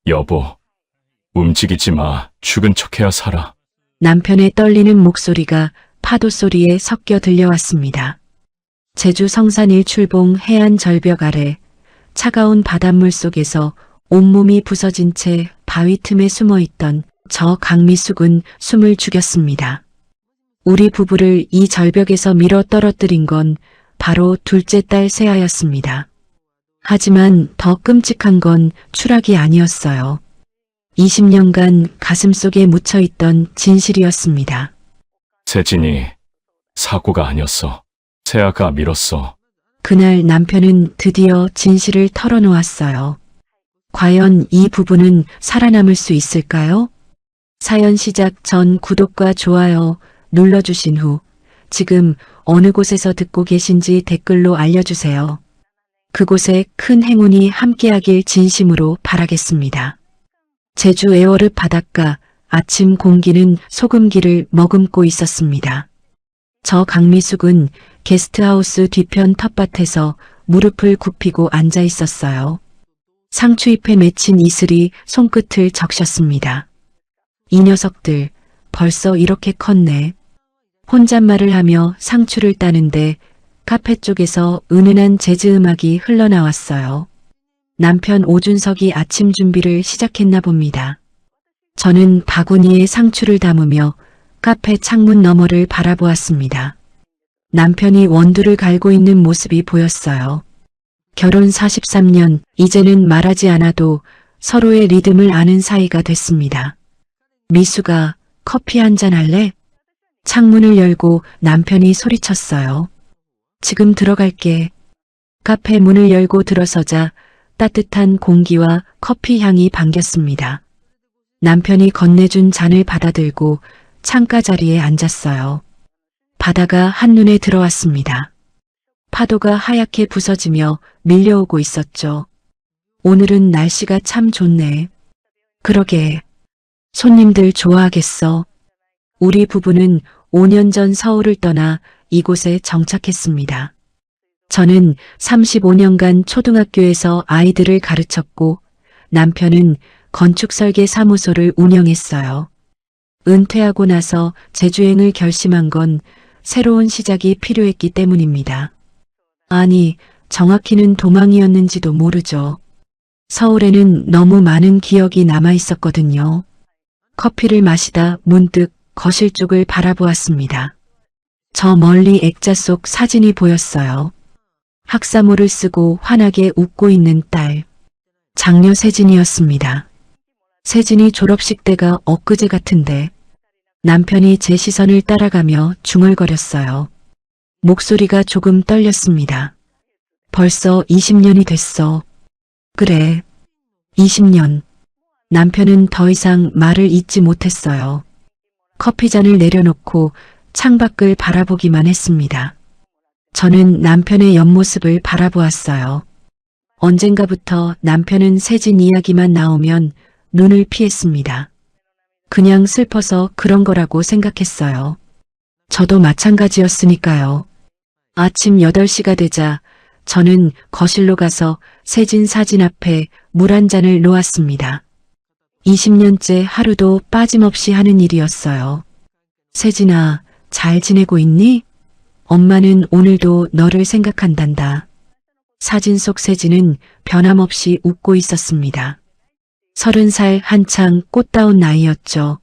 여보, 움직이지 마. 죽은 척해야 살아. 남편의 떨리는 목소리가 파도 소리에 섞여 들려왔습니다. 제주 성산 일출봉 해안 절벽 아래 차가운 바닷물 속에서 온몸이 부서진 채 바위 틈에 숨어있던 저 강미숙은 숨을 죽였습니다. 우리 부부를 이 절벽에서 밀어 떨어뜨린 건 바로 둘째 딸 세아였습니다. 하지만 더 끔찍한 건 추락이 아니었어요. 20년간 가슴속에 묻혀있던 진실이었습니다. 세진이 사고가 아니었어. 세아가 밀었어. 그날 남편은 드디어 진실을 털어놓았어요. 과연 이 부부는 살아남을 수 있을까요? 사연 시작 전 구독과 좋아요 눌러주신 후 지금 어느 곳에서 듣고 계신지 댓글로 알려주세요. 그곳에 큰 행운이 함께하길 진심으로 바라겠습니다. 제주 애월읍 바닷가 아침 공기는 소금기를 머금고 있었습니다. 저 강미숙은 게스트하우스 뒤편 텃밭에서 무릎을 굽히고 앉아 있었어요. 상추잎에 맺힌 이슬이 손끝을 적셨습니다. 이 녀석들 벌써 이렇게 컸네. 혼잣말을 하며 상추를 따는데 카페 쪽에서 은은한 재즈 음악이 흘러나왔어요. 남편 오준석이 아침 준비를 시작했나 봅니다. 저는 바구니에 상추를 담으며 카페 창문 너머를 바라보았습니다. 남편이 원두를 갈고 있는 모습이 보였어요. 결혼 43년, 이제는 말하지 않아도 서로의 리듬을 아는 사이가 됐습니다. 미수가 커피 한잔 할래? 창문을 열고 남편이 소리쳤어요. 지금 들어갈게. 카페 문을 열고 들어서자 따뜻한 공기와 커피 향이 반겼습니다. 남편이 건네준 잔을 받아들고 창가 자리에 앉았어요. 바다가 한눈에 들어왔습니다. 파도가 하얗게 부서지며 밀려오고 있었죠. 오늘은 날씨가 참 좋네. 그러게. 손님들 좋아하겠어. 우리 부부는 5년 전 서울을 떠나 이곳에 정착했습니다. 저는 35년간 초등학교에서 아이들을 가르쳤고 남편은 건축설계 사무소를 운영했어요. 은퇴하고 나서 제주행을 결심한 건 새로운 시작이 필요했기 때문입니다. 아니, 정확히는 도망이었는지도 모르죠. 서울에는 너무 많은 기억이 남아 있었거든요. 커피를 마시다 문득 거실 쪽을 바라보았습니다. 저 멀리 액자 속 사진이 보였어요. 학사모를 쓰고 환하게 웃고 있는 딸. 장녀 세진이었습니다. 세진이 졸업식 때가 엊그제 같은데 남편이 제 시선을 따라가며 중얼거렸어요. 목소리가 조금 떨렸습니다. 벌써 20년이 됐어. 그래. 20년. 남편은 더 이상 말을 잇지 못했어요. 커피잔을 내려놓고 창밖을 바라보기만 했습니다. 저는 남편의 옆모습을 바라보았어요. 언젠가부터 남편은 세진 이야기만 나오면 눈을 피했습니다. 그냥 슬퍼서 그런 거라고 생각했어요. 저도 마찬가지였으니까요. 아침 8시가 되자 저는 거실로 가서 세진 사진 앞에 물 한 잔을 놓았습니다. 20년째 하루도 빠짐없이 하는 일이었어요. 세진아, 잘 지내고 있니? 엄마는 오늘도 너를 생각한단다. 사진 속 세진은 변함없이 웃고 있었습니다. 30살 한창 꽃다운 나이였죠.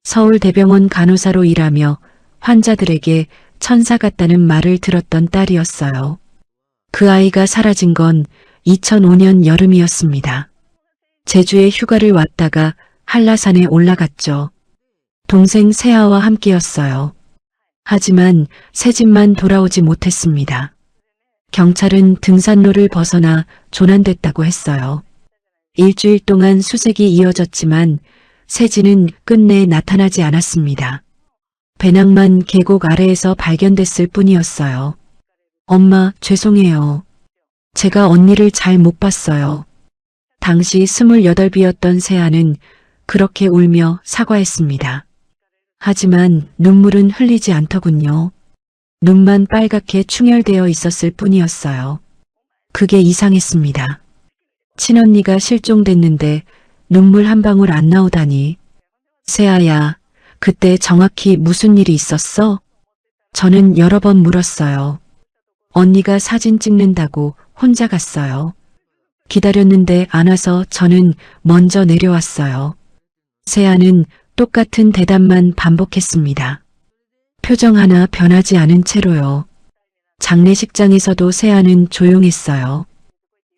서울대병원 간호사로 일하며 환자들에게 천사 같다는 말을 들었던 딸이었어요. 그 아이가 사라진 건 2005년 여름이었습니다. 제주에 휴가를 왔다가 한라산에 올라갔죠. 동생 세아와 함께였어요. 하지만 세진만 돌아오지 못했습니다. 경찰은 등산로를 벗어나 조난됐다고 했어요. 일주일 동안 수색이 이어졌지만 세진은 끝내 나타나지 않았습니다. 배낭만 계곡 아래에서 발견됐을 뿐이었어요. 엄마, 죄송해요. 제가 언니를 잘 못 봤어요. 당시 28이었던 세아는 그렇게 울며 사과했습니다. 하지만 눈물은 흘리지 않더군요. 눈만 빨갛게 충혈되어 있었을 뿐이었어요. 그게 이상했습니다. 친언니가 실종됐는데 눈물 한 방울 안 나오다니. 세아야, 그때 정확히 무슨 일이 있었어? 저는 여러 번 물었어요. 언니가 사진 찍는다고 혼자 갔어요. 기다렸는데 안 와서 저는 먼저 내려왔어요. 세아는 똑같은 대답만 반복했습니다. 표정 하나 변하지 않은 채로요. 장례식장에서도 세아는 조용했어요.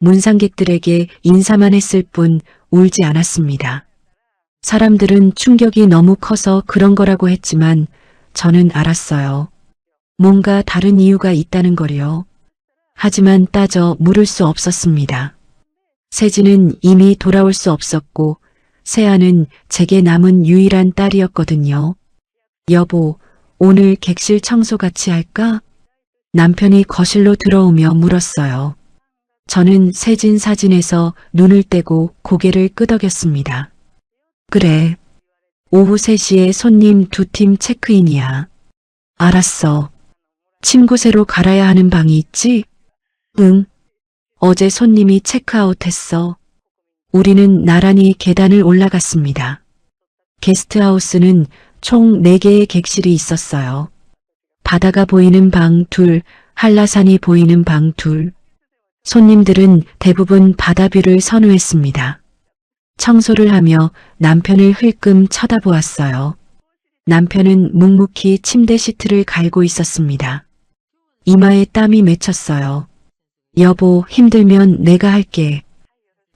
문상객들에게 인사만 했을 뿐 울지 않았습니다. 사람들은 충격이 너무 커서 그런 거라고 했지만 저는 알았어요. 뭔가 다른 이유가 있다는 거요. 하지만 따져 물을 수 없었습니다. 세진은 이미 돌아올 수 없었고 세아는 제게 남은 유일한 딸이었거든요. 여보, 오늘 객실 청소 같이 할까? 남편이 거실로 들어오며 물었어요. 저는 세진 사진에서 눈을 떼고 고개를 끄덕였습니다. 그래. 오후 3시에 손님 2팀 체크인이야. 알았어. 침구새로 갈아야 하는 방이 있지? 응. 어제 손님이 체크아웃했어. 우리는 나란히 계단을 올라갔습니다. 게스트하우스는 총 4개의 객실이 있었어요. 바다가 보이는 방 2, 한라산이 보이는 방 2. 손님들은 대부분 바다뷰를 선호했습니다. 청소를 하며 남편을 흘끔 쳐다보았어요. 남편은 묵묵히 침대 시트를 갈고 있었습니다. 이마에 땀이 맺혔어요. 여보, 힘들면 내가 할게.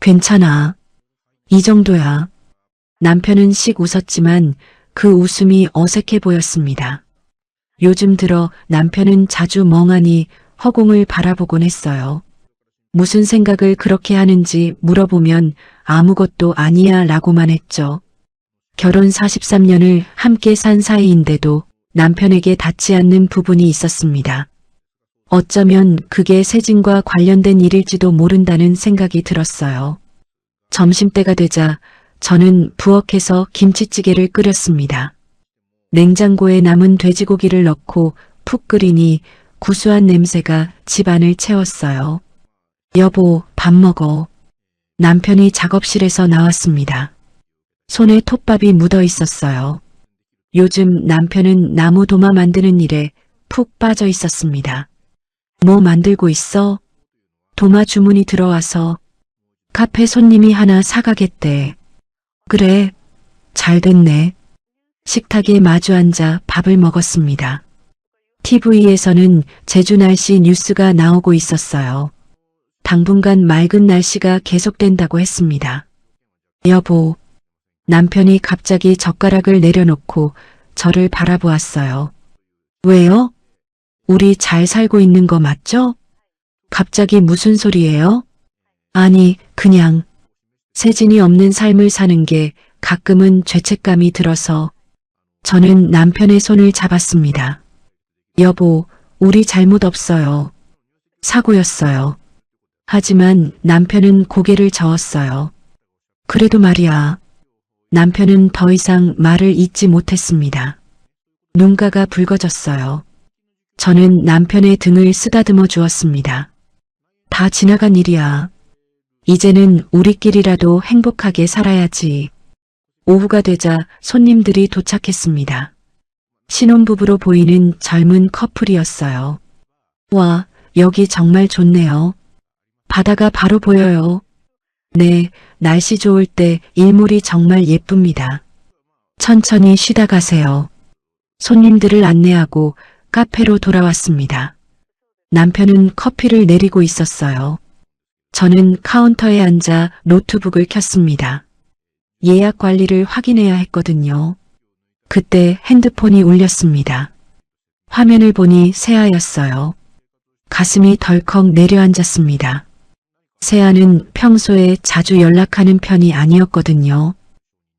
괜찮아. 이 정도야. 남편은 씩 웃었지만 그 웃음이 어색해 보였습니다. 요즘 들어 남편은 자주 멍하니 허공을 바라보곤 했어요. 무슨 생각을 그렇게 하는지 물어보면 아무것도 아니야 라고만 했죠. 결혼 43년을 함께 산 사이인데도 남편에게 닿지 않는 부분이 있었습니다. 어쩌면 그게 세진과 관련된 일일지도 모른다는 생각이 들었어요. 점심때가 되자 저는 부엌에서 김치찌개를 끓였습니다. 냉장고에 남은 돼지고기를 넣고 푹 끓이니 구수한 냄새가 집안을 채웠어요. 여보, 밥 먹어. 남편이 작업실에서 나왔습니다. 손에 톱밥이 묻어 있었어요. 요즘 남편은 나무 도마 만드는 일에 푹 빠져 있었습니다. 뭐 만들고 있어? 도마 주문이 들어와서 카페 손님이 하나 사가겠대. 그래, 잘 됐네. 식탁에 마주 앉아 밥을 먹었습니다. TV에서는 제주 날씨 뉴스가 나오고 있었어요. 당분간 맑은 날씨가 계속된다고 했습니다. 여보, 남편이 갑자기 젓가락을 내려놓고 저를 바라보았어요. 왜요? 우리 잘 살고 있는 거 맞죠? 갑자기 무슨 소리예요? 아니, 그냥 세진이 없는 삶을 사는 게 가끔은 죄책감이 들어서. 저는 남편의 손을 잡았습니다. 여보, 우리 잘못 없어요. 사고였어요. 하지만 남편은 고개를 저었어요. 그래도 말이야. 남편은 더 이상 말을 잇지 못했습니다. 눈가가 붉어졌어요. 저는 남편의 등을 쓰다듬어 주었습니다. 다 지나간 일이야. 이제는 우리끼리라도 행복하게 살아야지. 오후가 되자 손님들이 도착했습니다. 신혼부부로 보이는 젊은 커플이었어요. 와, 여기 정말 좋네요. 바다가 바로 보여요. 네, 날씨 좋을 때 일몰이 정말 예쁩니다. 천천히 쉬다 가세요. 손님들을 안내하고 카페로 돌아왔습니다. 남편은 커피를 내리고 있었어요. 저는 카운터에 앉아 노트북을 켰습니다. 예약 관리를 확인해야 했거든요. 그때 핸드폰이 울렸습니다. 화면을 보니 세아였어요. 가슴이 덜컥 내려앉았습니다. 세아는 평소에 자주 연락하는 편이 아니었거든요.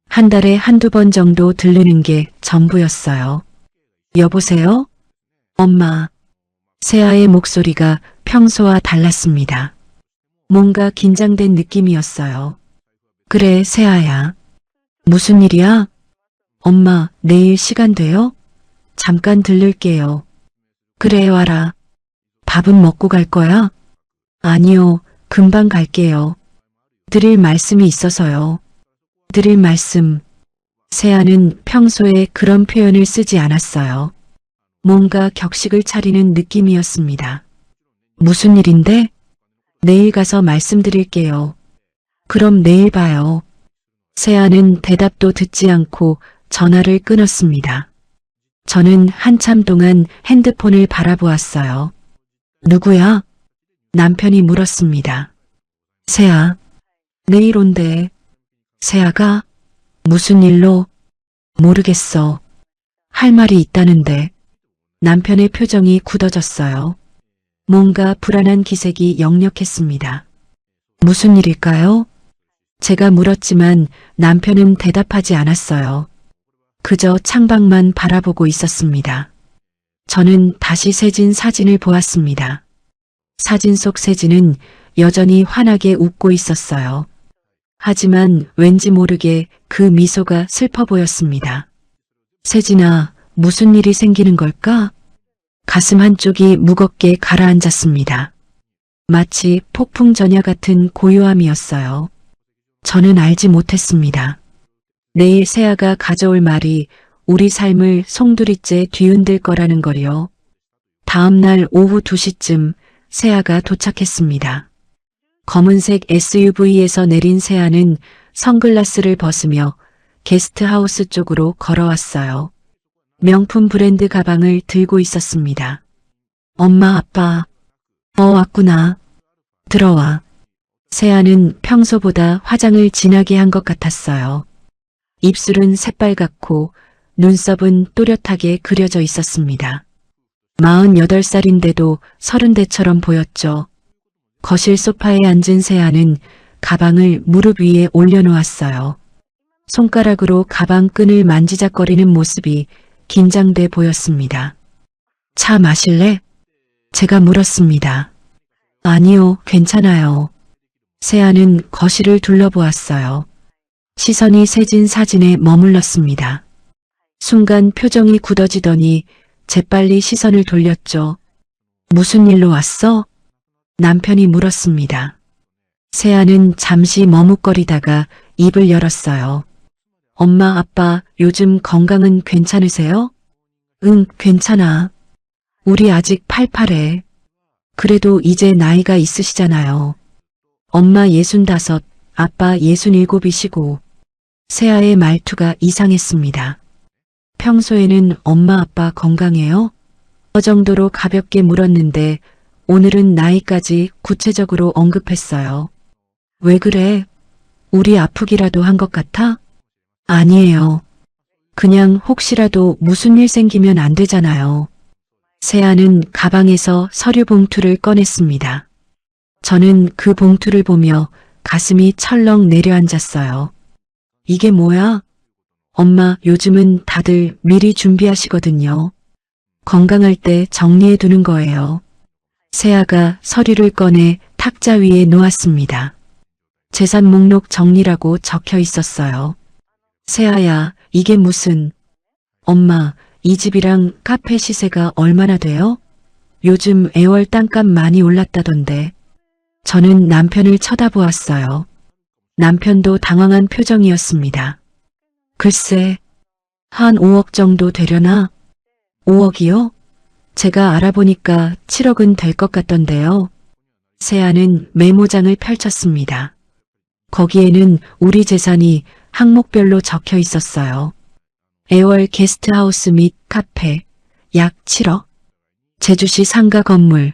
한 달에 한두 번 정도 들르는 게 전부였어요. 여보세요? 엄마. 세아의 목소리가 평소와 달랐습니다. 뭔가 긴장된 느낌이었어요. 그래, 세아야. 무슨 일이야? 엄마, 내일 시간 돼요? 잠깐 들를게요. 그래, 와라. 밥은 먹고 갈 거야? 아니요, 금방 갈게요. 드릴 말씀이 있어서요. 드릴 말씀. 세아는 평소에 그런 표현을 쓰지 않았어요. 뭔가 격식을 차리는 느낌이었습니다. 무슨 일인데? 내일 가서 말씀드릴게요. 그럼 내일 봐요. 세아는 대답도 듣지 않고 전화를 끊었습니다. 저는 한참 동안 핸드폰을 바라보았어요. 누구야? 남편이 물었습니다. 세아. 내일 온대. 세아가? 무슨 일로? 모르겠어. 할 말이 있다는데. 남편의 표정이 굳어졌어요. 뭔가 불안한 기색이 역력했습니다. 무슨 일일까요? 제가 물었지만 남편은 대답하지 않았어요. 그저 창밖만 바라보고 있었습니다. 저는 다시 세진 사진을 보았습니다. 사진 속 세진은 여전히 환하게 웃고 있었어요. 하지만 왠지 모르게 그 미소가 슬퍼 보였습니다. 세진아, 무슨 일이 생기는 걸까? 가슴 한쪽이 무겁게 가라앉았습니다. 마치 폭풍 전야 같은 고요함이었어요. 저는 알지 못했습니다. 내일 세아가 가져올 말이 우리 삶을 송두리째 뒤흔들 거라는 거요. 다음 날 오후 2시쯤 세아가 도착했습니다. 검은색 SUV에서 내린 세아는 선글라스를 벗으며 게스트하우스 쪽으로 걸어왔어요. 명품 브랜드 가방을 들고 있었습니다. 엄마, 아빠. 왔구나. 들어와. 세아는 평소보다 화장을 진하게 한 것 같았어요. 입술은 새빨갛고 눈썹은 또렷하게 그려져 있었습니다. 48살인데도 30대처럼 보였죠. 거실 소파에 앉은 세아는 가방을 무릎 위에 올려놓았어요. 손가락으로 가방 끈을 만지작거리는 모습이 긴장돼 보였습니다. 차 마실래? 제가 물었습니다. 아니요, 괜찮아요. 세아는 거실을 둘러보았어요. 시선이 세진 사진에 머물렀습니다. 순간 표정이 굳어지더니 재빨리 시선을 돌렸죠. 무슨 일로 왔어? 남편이 물었습니다. 세아는 잠시 머뭇거리다가 입을 열었어요. 엄마, 아빠, 요즘 건강은 괜찮으세요? 응, 괜찮아. 우리 아직 팔팔해. 그래도 이제 나이가 있으시잖아요. 엄마 65, 아빠 67이시고. 세아의 말투가 이상했습니다. 평소에는 엄마, 아빠 건강해요? 정도로 가볍게 물었는데 오늘은 나이까지 구체적으로 언급했어요. 왜 그래? 우리 아프기라도 한 것 같아? 아니에요. 그냥 혹시라도 무슨 일 생기면 안 되잖아요. 세아는 가방에서 서류 봉투를 꺼냈습니다. 저는 그 봉투를 보며 가슴이 철렁 내려앉았어요. 이게 뭐야? 엄마, 요즘은 다들 미리 준비하시거든요. 건강할 때 정리해 두는 거예요. 세아가 서류를 꺼내 탁자 위에 놓았습니다. 재산 목록 정리라고 적혀 있었어요. 세아야, 이게 무슨... 엄마, 이 집이랑 카페 시세가 얼마나 돼요? 요즘 애월 땅값 많이 올랐다던데. 저는 남편을 쳐다보았어요. 남편도 당황한 표정이었습니다. 글쎄, 한 5억 정도 되려나? 5억이요? 제가 알아보니까 7억은 될 것 같던데요. 세아는 메모장을 펼쳤습니다. 거기에는 우리 재산이 항목별로 적혀 있었어요. 애월 게스트하우스 및 카페 약 7억, 제주시 상가 건물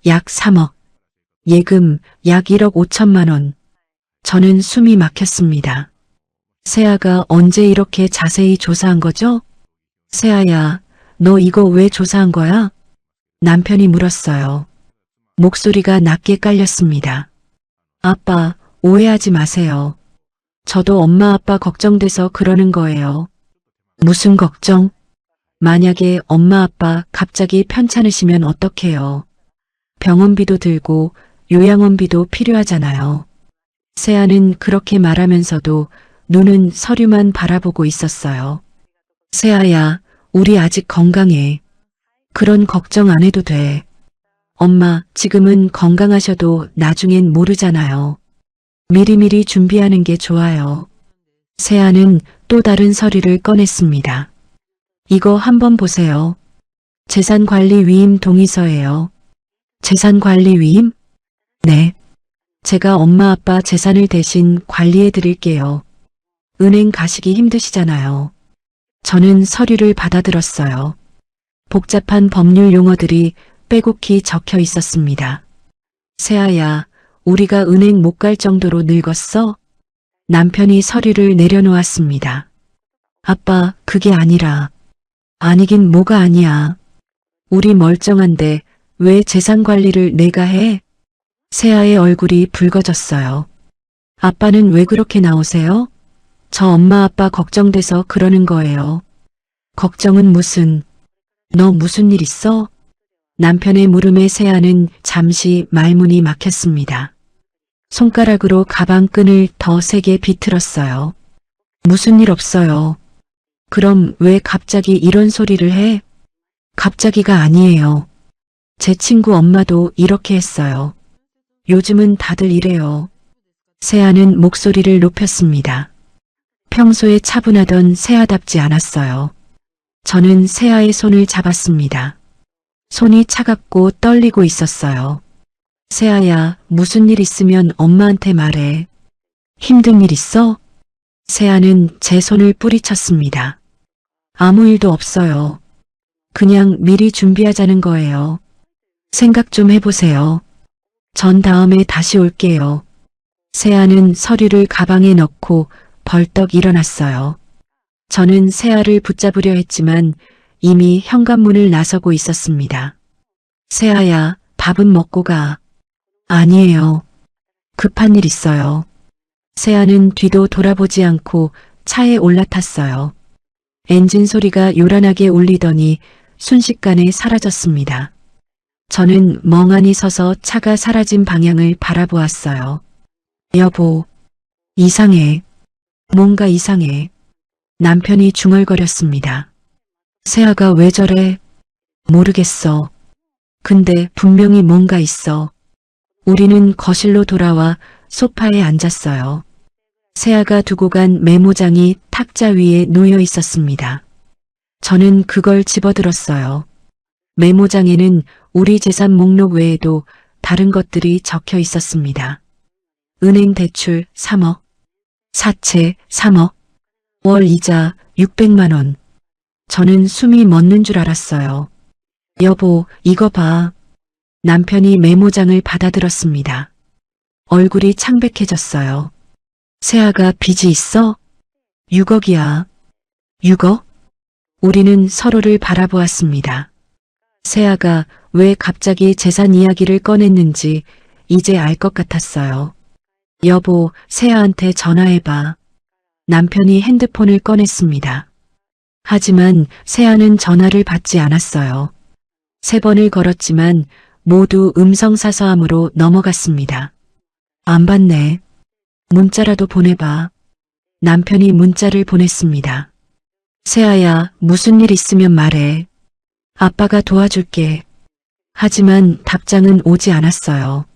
약 3억, 예금 약 1억 5천만 원. 저는 숨이 막혔습니다. 세아가 언제 이렇게 자세히 조사한 거죠? 세아야, 너 이거 왜 조사한 거야? 남편이 물었어요. 목소리가 낮게 깔렸습니다. 아빠, 오해하지 마세요. 저도 엄마 아빠 걱정돼서 그러는 거예요. 무슨 걱정? 만약에 엄마 아빠 갑자기 편찮으시면 어떡해요? 병원비도 들고 요양원비도 필요하잖아요. 세아는 그렇게 말하면서도 눈은 서류만 바라보고 있었어요. 세아야, 우리 아직 건강해. 그런 걱정 안 해도 돼. 엄마, 지금은 건강하셔도 나중엔 모르잖아요. 미리미리 준비하는 게 좋아요. 세아는 또 다른 서류를 꺼냈습니다. 이거 한번 보세요. 재산관리 위임 동의서예요. 재산관리 위임? 네. 제가 엄마 아빠 재산을 대신 관리해 드릴게요. 은행 가시기 힘드시잖아요. 저는 서류를 받아들었어요. 복잡한 법률 용어들이 빼곡히 적혀 있었습니다. 세아야, 우리가 은행 못 갈 정도로 늙었어? 남편이 서류를 내려놓았습니다. 아빠, 그게 아니라. 아니긴 뭐가 아니야. 우리 멀쩡한데 왜 재산 관리를 내가 해? 세아의 얼굴이 붉어졌어요. 아빠는 왜 그렇게 나오세요? 저 엄마 아빠 걱정돼서 그러는 거예요. 걱정은 무슨, 너 무슨 일 있어? 남편의 물음에 세아는 잠시 말문이 막혔습니다. 손가락으로 가방 끈을 더 세게 비틀었어요. 무슨 일 없어요. 그럼 왜 갑자기 이런 소리를 해? 갑자기가 아니에요. 제 친구 엄마도 이렇게 했어요. 요즘은 다들 이래요. 세아는 목소리를 높였습니다. 평소에 차분하던 세아답지 않았어요. 저는 세아의 손을 잡았습니다. 손이 차갑고 떨리고 있었어요. 세아야, 무슨 일 있으면 엄마한테 말해. 힘든 일 있어? 세아는 제 손을 뿌리쳤습니다. 아무 일도 없어요. 그냥 미리 준비하자는 거예요. 생각 좀 해보세요. 전 다음에 다시 올게요. 세아는 서류를 가방에 넣고 벌떡 일어났어요. 저는 세아를 붙잡으려 했지만 이미 현관문을 나서고 있었습니다. 세아야, 밥은 먹고 가. 아니에요. 급한 일 있어요. 세아는 뒤도 돌아보지 않고 차에 올라탔어요. 엔진 소리가 요란하게 울리더니 순식간에 사라졌습니다. 저는 멍하니 서서 차가 사라진 방향을 바라보았어요. 여보, 이상해. 뭔가 이상해. 남편이 중얼거렸습니다. 세아가 왜 저래? 모르겠어. 근데 분명히 뭔가 있어. 우리는 거실로 돌아와 소파에 앉았어요. 세아가 두고 간 메모장이 탁자 위에 놓여 있었습니다. 저는 그걸 집어들었어요. 메모장에는 우리 재산 목록 외에도 다른 것들이 적혀 있었습니다. 은행 대출 3억, 사채 3억, 월 이자 600만 원. 저는 숨이 멎는 줄 알았어요. 여보, 이거 봐. 남편이 메모장을 받아들었습니다. 얼굴이 창백해졌어요. 세아가 빚이 있어? 6억이야. 6억? 우리는 서로를 바라보았습니다. 세아가 왜 갑자기 재산 이야기를 꺼냈는지 이제 알 것 같았어요. 여보, 세아한테 전화해봐. 남편이 핸드폰을 꺼냈습니다. 하지만 세아는 전화를 받지 않았어요. 3번을 걸었지만 모두 음성사서함으로 넘어갔습니다. 안 받네. 문자라도 보내봐. 남편이 문자를 보냈습니다. 세아야, 무슨 일 있으면 말해. 아빠가 도와줄게. 하지만 답장은 오지 않았어요.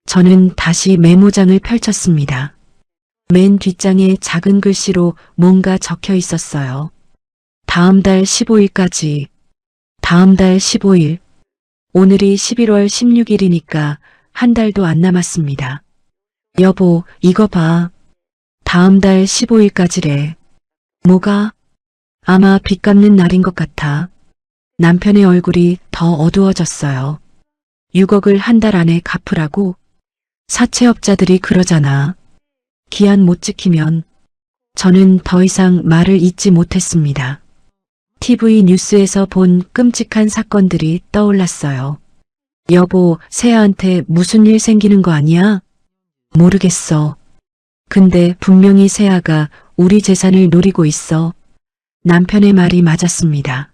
저는 다시 메모장을 펼쳤습니다. 맨 뒷장에 작은 글씨로 뭔가 적혀 있었어요. 다음 달 15일까지. 다음 달 15일. 오늘이 11월 16일이니까 한 달도 안 남았습니다. 여보, 이거 봐. 다음 달 15일까지래. 뭐가? 아마 빚 갚는 날인 것 같아. 남편의 얼굴이 더 어두워졌어요. 6억을 한 달 안에 갚으라고? 사채업자들이 그러잖아. 기한 못 지키면. 저는 더 이상 말을 잇지 못했습니다. TV 뉴스에서 본 끔찍한 사건들이 떠올랐어요. 여보, 세아한테 무슨 일 생기는 거 아니야? 모르겠어. 근데 분명히 세아가 우리 재산을 노리고 있어. 남편의 말이 맞았습니다.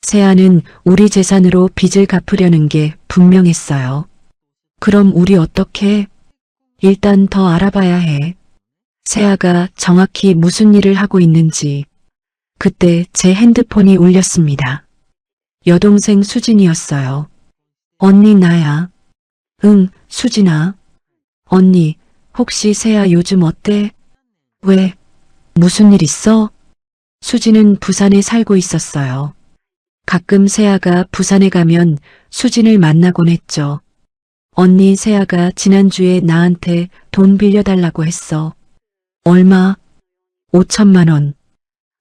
세아는 우리 재산으로 빚을 갚으려는 게 분명했어요. 그럼 우리 어떻게? 일단 더 알아봐야 해. 세아가 정확히 무슨 일을 하고 있는지. 그때 제 핸드폰이 울렸습니다. 여동생 수진이었어요. 언니 나야. 응, 수진아. 언니, 혹시 세아 요즘 어때? 왜 무슨 일 있어? 수진은 부산에 살고 있었어요. 가끔 세아가 부산에 가면 수진을 만나곤 했죠. 언니 세아가 지난주에 나한테 돈 빌려달라고 했어. 얼마? 5천만 원.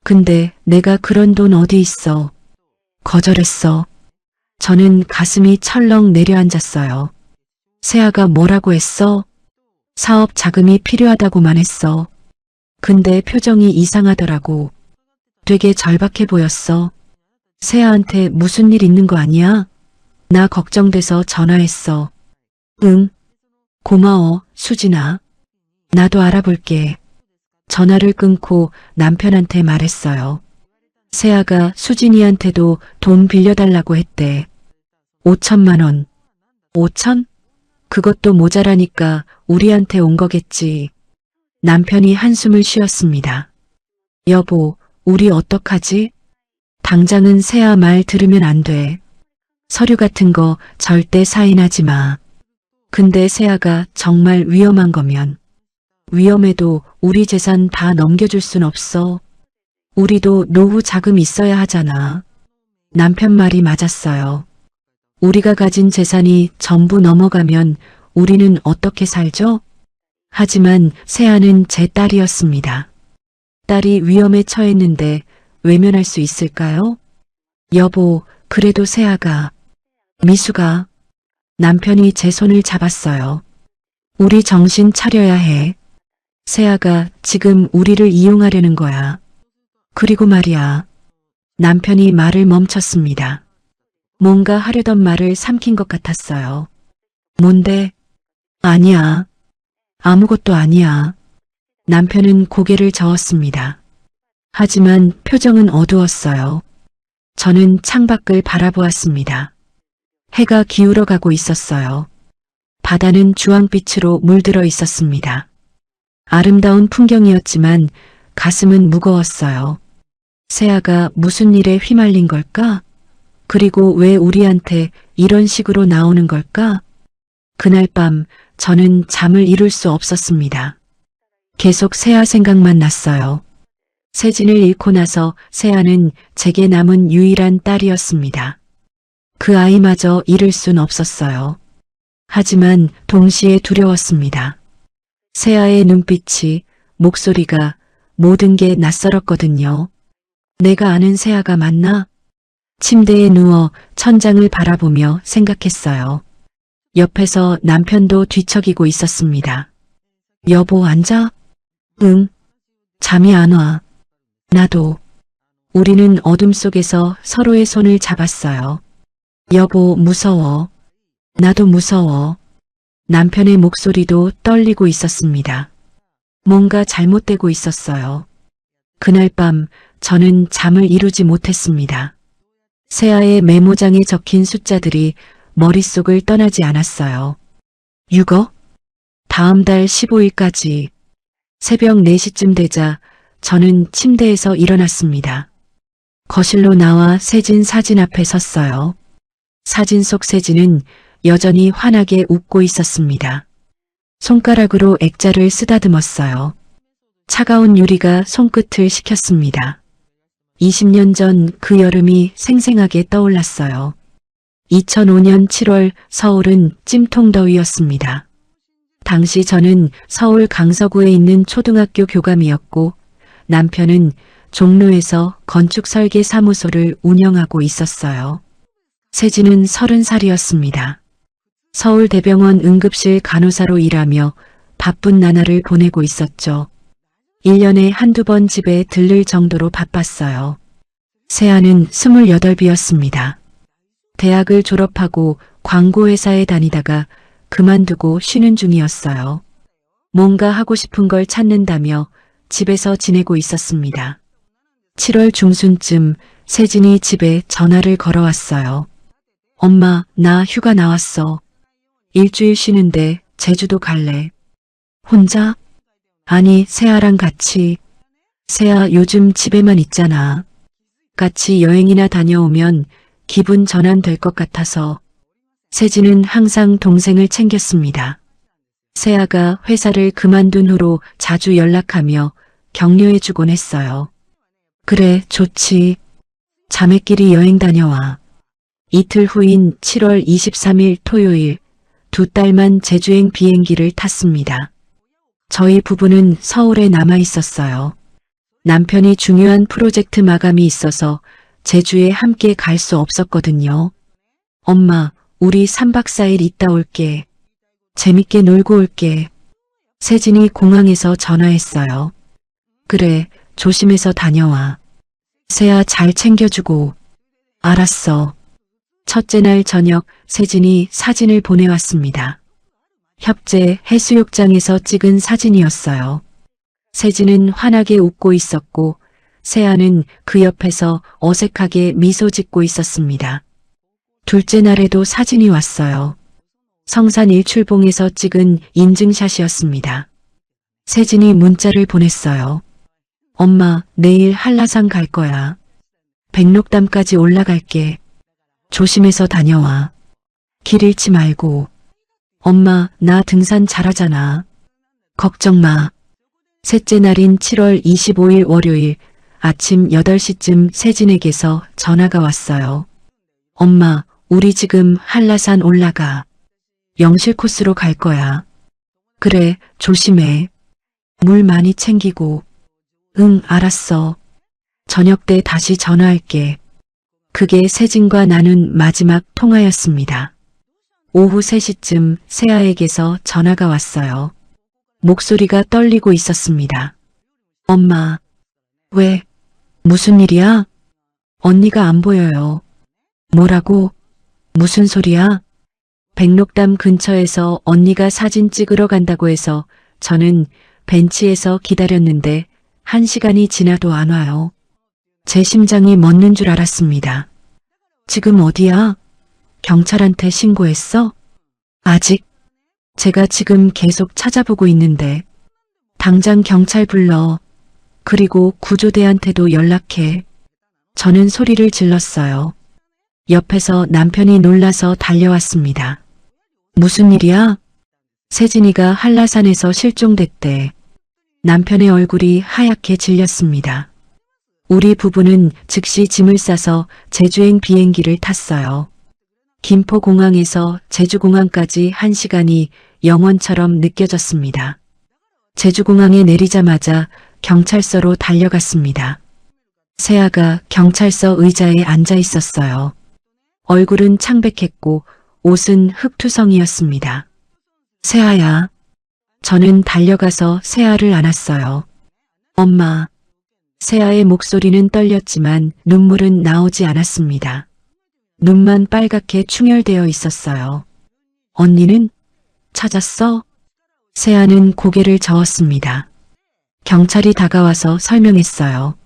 근데 내가 그런 돈 어디 있어. 거절했어. 저는 가슴이 철렁 내려앉았어요. 세아가 뭐라고 했어? 사업 자금이 필요하다고만 했어. 근데 표정이 이상하더라고. 되게 절박해 보였어. 세아한테 무슨 일 있는 거 아니야? 나 걱정돼서 전화했어. 응. 고마워, 수진아. 나도 알아볼게. 전화를 끊고 남편한테 말했어요. 세아가 수진이한테도 돈 빌려달라고 했대. 5천만 원. 5천? 그것도 모자라니까 우리한테 온 거겠지. 남편이 한숨을 쉬었습니다. 여보, 우리 어떡하지? 당장은 세아 말 들으면 안 돼. 서류 같은 거 절대 사인하지 마. 근데 세아가 정말 위험한 거면. 위험해도 우리 재산 다 넘겨줄 순 없어. 우리도 노후 자금 있어야 하잖아. 남편 말이 맞았어요. 우리가 가진 재산이 전부 넘어가면 우리는 어떻게 살죠? 하지만 세아는 제 딸이었습니다. 딸이 위험에 처했는데 외면할 수 있을까요? 여보, 그래도 세아가, 미수가, 남편이 제 손을 잡았어요. 우리 정신 차려야 해. 세아가 지금 우리를 이용하려는 거야. 그리고 말이야. 남편이 말을 멈췄습니다. 뭔가 하려던 말을 삼킨 것 같았어요. 뭔데? 아니야. 아무것도 아니야. 남편은 고개를 저었습니다. 하지만 표정은 어두웠어요. 저는 창밖을 바라보았습니다. 해가 기울어 가고 있었어요. 바다는 주황빛으로 물들어 있었습니다. 아름다운 풍경이었지만 가슴은 무거웠어요. 세아가 무슨 일에 휘말린 걸까? 그리고 왜 우리한테 이런 식으로 나오는 걸까? 그날 밤 저는 잠을 이룰 수 없었습니다. 계속 세아 생각만 났어요. 세진을 잃고 나서 세아는 제게 남은 유일한 딸이었습니다. 그 아이마저 잃을 순 없었어요. 하지만 동시에 두려웠습니다. 세아의 눈빛이, 목소리가, 모든 게 낯설었거든요. 내가 아는 세아가 맞나? 침대에 누워 천장을 바라보며 생각했어요. 옆에서 남편도 뒤척이고 있었습니다. 여보, 앉아? 응. 잠이 안 와. 나도. 우리는 어둠 속에서 서로의 손을 잡았어요. 여보, 무서워. 나도 무서워. 남편의 목소리도 떨리고 있었습니다. 뭔가 잘못되고 있었어요. 그날 밤 저는 잠을 이루지 못했습니다. 세아의 메모장에 적힌 숫자들이 머릿속을 떠나지 않았어요. 6억? 다음 달 15일까지. 새벽 4시쯤 되자 저는 침대에서 일어났습니다. 거실로 나와 세진 사진 앞에 섰어요. 사진 속 세진은 여전히 환하게 웃고 있었습니다. 손가락으로 액자를 쓰다듬었어요. 차가운 유리가 손끝을 식혔습니다. 20년 전 그 여름이 생생하게 떠올랐어요. 2005년 7월 서울은 찜통더위였습니다. 당시 저는 서울 강서구에 있는 초등학교 교감이었고 남편은 종로에서 건축설계 사무소를 운영하고 있었어요. 세진은 30살이었습니다. 서울대병원 응급실 간호사로 일하며 바쁜 나날을 보내고 있었죠. 1년에 한두 번 집에 들를 정도로 바빴어요. 세아는 28이었습니다. 대학을 졸업하고 광고회사에 다니다가 그만두고 쉬는 중이었어요. 뭔가 하고 싶은 걸 찾는다며 집에서 지내고 있었습니다. 7월 중순쯤 세진이 집에 전화를 걸어왔어요. 엄마, 나 휴가 나왔어. 일주일 쉬는데 제주도 갈래. 혼자? 아니, 세아랑 같이. 세아 요즘 집에만 있잖아. 같이 여행이나 다녀오면 기분 전환될 것 같아서. 세진은 항상 동생을 챙겼습니다. 세아가 회사를 그만둔 후로 자주 연락하며 격려해주곤 했어요. 그래, 좋지. 자매끼리 여행 다녀와. 이틀 후인 7월 23일 토요일, 두 딸만 제주행 비행기를 탔습니다. 저희 부부는 서울에 남아 있었어요. 남편이 중요한 프로젝트 마감이 있어서 제주에 함께 갈 수 없었거든요. 엄마, 우리 3박 4일 있다 올게. 재밌게 놀고 올게. 세진이 공항에서 전화했어요. 그래, 조심해서 다녀와. 세아 잘 챙겨주고. 알았어. 첫째 날 저녁 세진이 사진을 보내왔습니다. 협재 해수욕장에서 찍은 사진이었어요. 세진은 환하게 웃고 있었고 세아는 그 옆에서 어색하게 미소 짓고 있었습니다. 둘째 날에도 사진이 왔어요. 성산 일출봉에서 찍은 인증샷이었습니다. 세진이 문자를 보냈어요. 엄마, 내일 한라산 갈 거야. 백록담까지 올라갈게. 조심해서 다녀와. 길 잃지 말고. 엄마, 나 등산 잘하잖아. 걱정 마. 셋째 날인 7월 25일 월요일 아침 8시쯤 세진에게서 전화가 왔어요. 엄마, 우리 지금 한라산 올라가. 영실 코스로 갈 거야. 그래, 조심해. 물 많이 챙기고. 응, 알았어. 저녁 때 다시 전화할게. 그게 세진과 나눈 마지막 통화였습니다. 오후 3시쯤 세아에게서 전화가 왔어요. 목소리가 떨리고 있었습니다. 엄마. 왜? 무슨 일이야? 언니가 안 보여요. 뭐라고? 무슨 소리야? 백록담 근처에서 언니가 사진 찍으러 간다고 해서 저는 벤치에서 기다렸는데 1시간이 지나도 안 와요. 제 심장이 멎는 줄 알았습니다. 지금 어디야? 경찰한테 신고했어? 아직. 제가 지금 계속 찾아보고 있는데. 당장 경찰 불러. 그리고 구조대한테도 연락해. 저는 소리를 질렀어요. 옆에서 남편이 놀라서 달려왔습니다. 무슨 일이야? 세진이가 한라산에서 실종됐대. 남편의 얼굴이 하얗게 질렸습니다. 우리 부부는 즉시 짐을 싸서 제주행 비행기를 탔어요. 김포공항에서 제주공항까지 1시간이 영원처럼 느껴졌습니다. 제주공항에 내리자마자 경찰서로 달려갔습니다. 세아가 경찰서 의자에 앉아 있었어요. 얼굴은 창백했고 옷은 흙투성이었습니다. 세아야. 저는 달려가서 세아를 안았어요. 엄마. 세아의 목소리는 떨렸지만 눈물은 나오지 않았습니다. 눈만 빨갛게 충혈되어 있었어요. 언니는? 찾았어? 세아는 고개를 저었습니다. 경찰이 다가와서 설명했어요.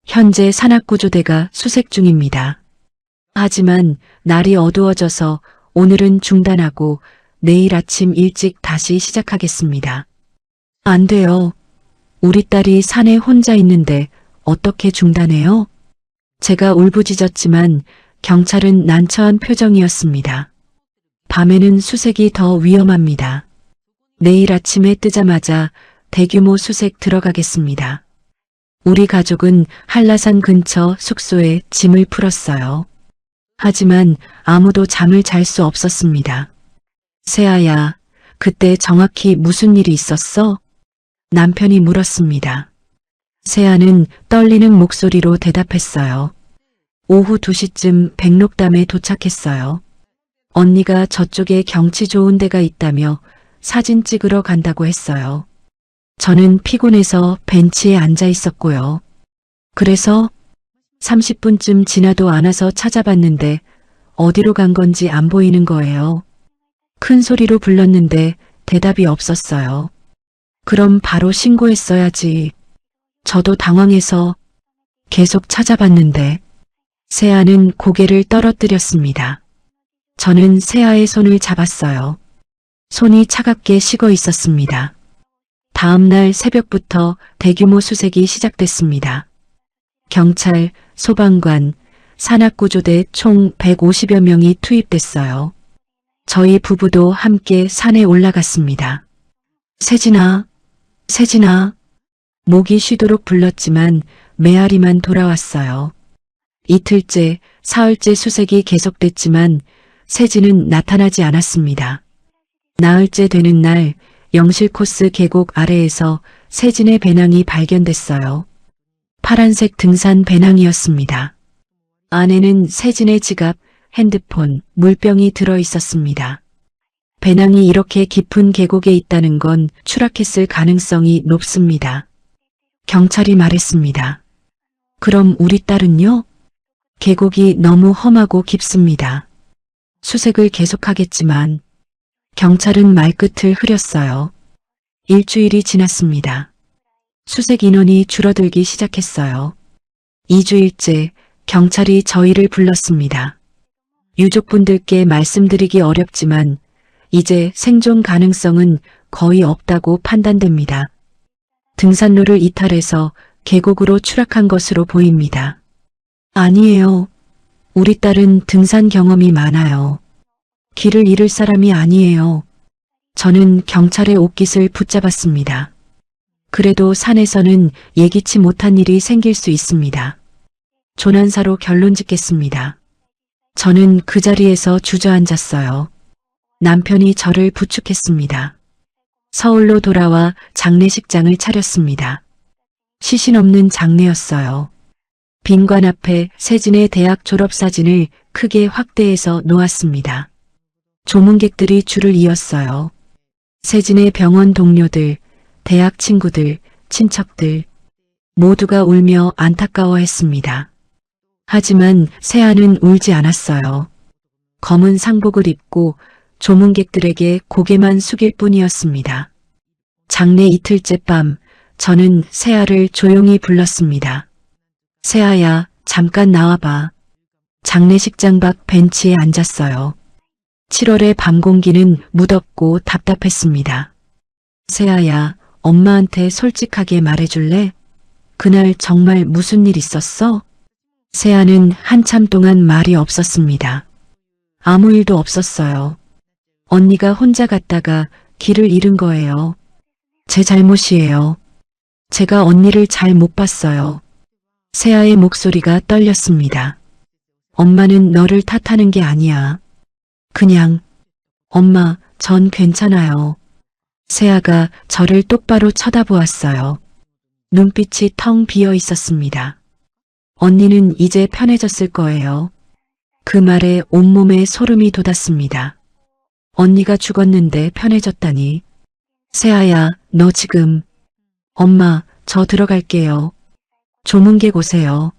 현재 산악구조대가 수색 중입니다. 하지만 날이 어두워져서 오늘은 중단하고 내일 아침 일찍 다시 시작하겠습니다. 안 돼요. 우리 딸이 산에 혼자 있는데 어떻게 중단해요? 제가 울부짖었지만 경찰은 난처한 표정이었습니다. 밤에는 수색이 더 위험합니다. 내일 아침에 뜨자마자 대규모 수색 들어가겠습니다. 우리 가족은 한라산 근처 숙소에 짐을 풀었어요. 하지만 아무도 잠을 잘 수 없었습니다. 세아야, 그때 정확히 무슨 일이 있었어? 남편이 물었습니다. 세아는 떨리는 목소리로 대답했어요. 오후 2시쯤 백록담에 도착했어요. 언니가 저쪽에 경치 좋은 데가 있다며 사진 찍으러 간다고 했어요. 저는 피곤해서 벤치에 앉아 있었고요. 그래서 30분쯤 지나도 안 와서 찾아봤는데 어디로 간 건지 안 보이는 거예요. 큰 소리로 불렀는데 대답이 없었어요. 그럼 바로 신고했어야지. 저도 당황해서 계속 찾아봤는데 세아는 고개를 떨어뜨렸습니다. 저는 세아의 손을 잡았어요. 손이 차갑게 식어 있었습니다. 다음 날 새벽부터 대규모 수색이 시작됐습니다. 경찰, 소방관, 산악구조대 총 150여 명이 투입됐어요. 저희 부부도 함께 산에 올라갔습니다. 세진아, 세진아. 목이 쉬도록 불렀지만 메아리만 돌아왔어요. 이틀째, 사흘째 수색이 계속됐지만 세진은 나타나지 않았습니다. 나흘째 되는 날 영실코스 계곡 아래에서 세진의 배낭이 발견됐어요. 파란색 등산 배낭이었습니다. 안에는 세진의 지갑, 핸드폰, 물병이 들어 있었습니다. 배낭이 이렇게 깊은 계곡에 있다는 건 추락했을 가능성이 높습니다. 경찰이 말했습니다. 그럼 우리 딸은요? 계곡이 너무 험하고 깊습니다. 수색을 계속하겠지만 경찰은 말끝을 흐렸어요. 일주일이 지났습니다. 수색 인원이 줄어들기 시작했어요. 2주일째 경찰이 저희를 불렀습니다. 유족분들께 말씀드리기 어렵지만 이제 생존 가능성은 거의 없다고 판단됩니다. 등산로를 이탈해서 계곡으로 추락한 것으로 보입니다. 아니에요. 우리 딸은 등산 경험이 많아요. 길을 잃을 사람이 아니에요. 저는 경찰의 옷깃을 붙잡았습니다. 그래도 산에서는 예기치 못한 일이 생길 수 있습니다. 조난사로 결론 짓겠습니다. 저는 그 자리에서 주저앉았어요. 남편이 저를 부축했습니다. 서울로 돌아와 장례식장을 차렸습니다. 시신 없는 장례였어요. 빈관 앞에 세진의 대학 졸업사진을 크게 확대해서 놓았습니다. 조문객들이 줄을 이었어요. 세진의 병원 동료들, 대학 친구들, 친척들 모두가 울며 안타까워했습니다. 하지만 세아는 울지 않았어요. 검은 상복을 입고 조문객들에게 고개만 숙일 뿐이었습니다. 장례 이틀째 밤 저는 세아를 조용히 불렀습니다. 세아야, 잠깐 나와봐. 장례식장 밖 벤치에 앉았어요. 7월의 밤 공기는 무덥고 답답했습니다. 세아야, 엄마한테 솔직하게 말해줄래? 그날 정말 무슨 일 있었어? 세아는 한참 동안 말이 없었습니다. 아무 일도 없었어요. 언니가 혼자 갔다가 길을 잃은 거예요. 제 잘못이에요. 제가 언니를 잘 못 봤어요. 세아의 목소리가 떨렸습니다. 엄마는 너를 탓하는 게 아니야. 그냥, 엄마, 전 괜찮아요. 세아가 저를 똑바로 쳐다보았어요. 눈빛이 텅 비어 있었습니다. 언니는 이제 편해졌을 거예요. 그 말에 온몸에 소름이 돋았습니다. 언니가 죽었는데 편해졌다니. 세아야, 너 지금. 엄마, 저 들어갈게요. 조문객 오세요.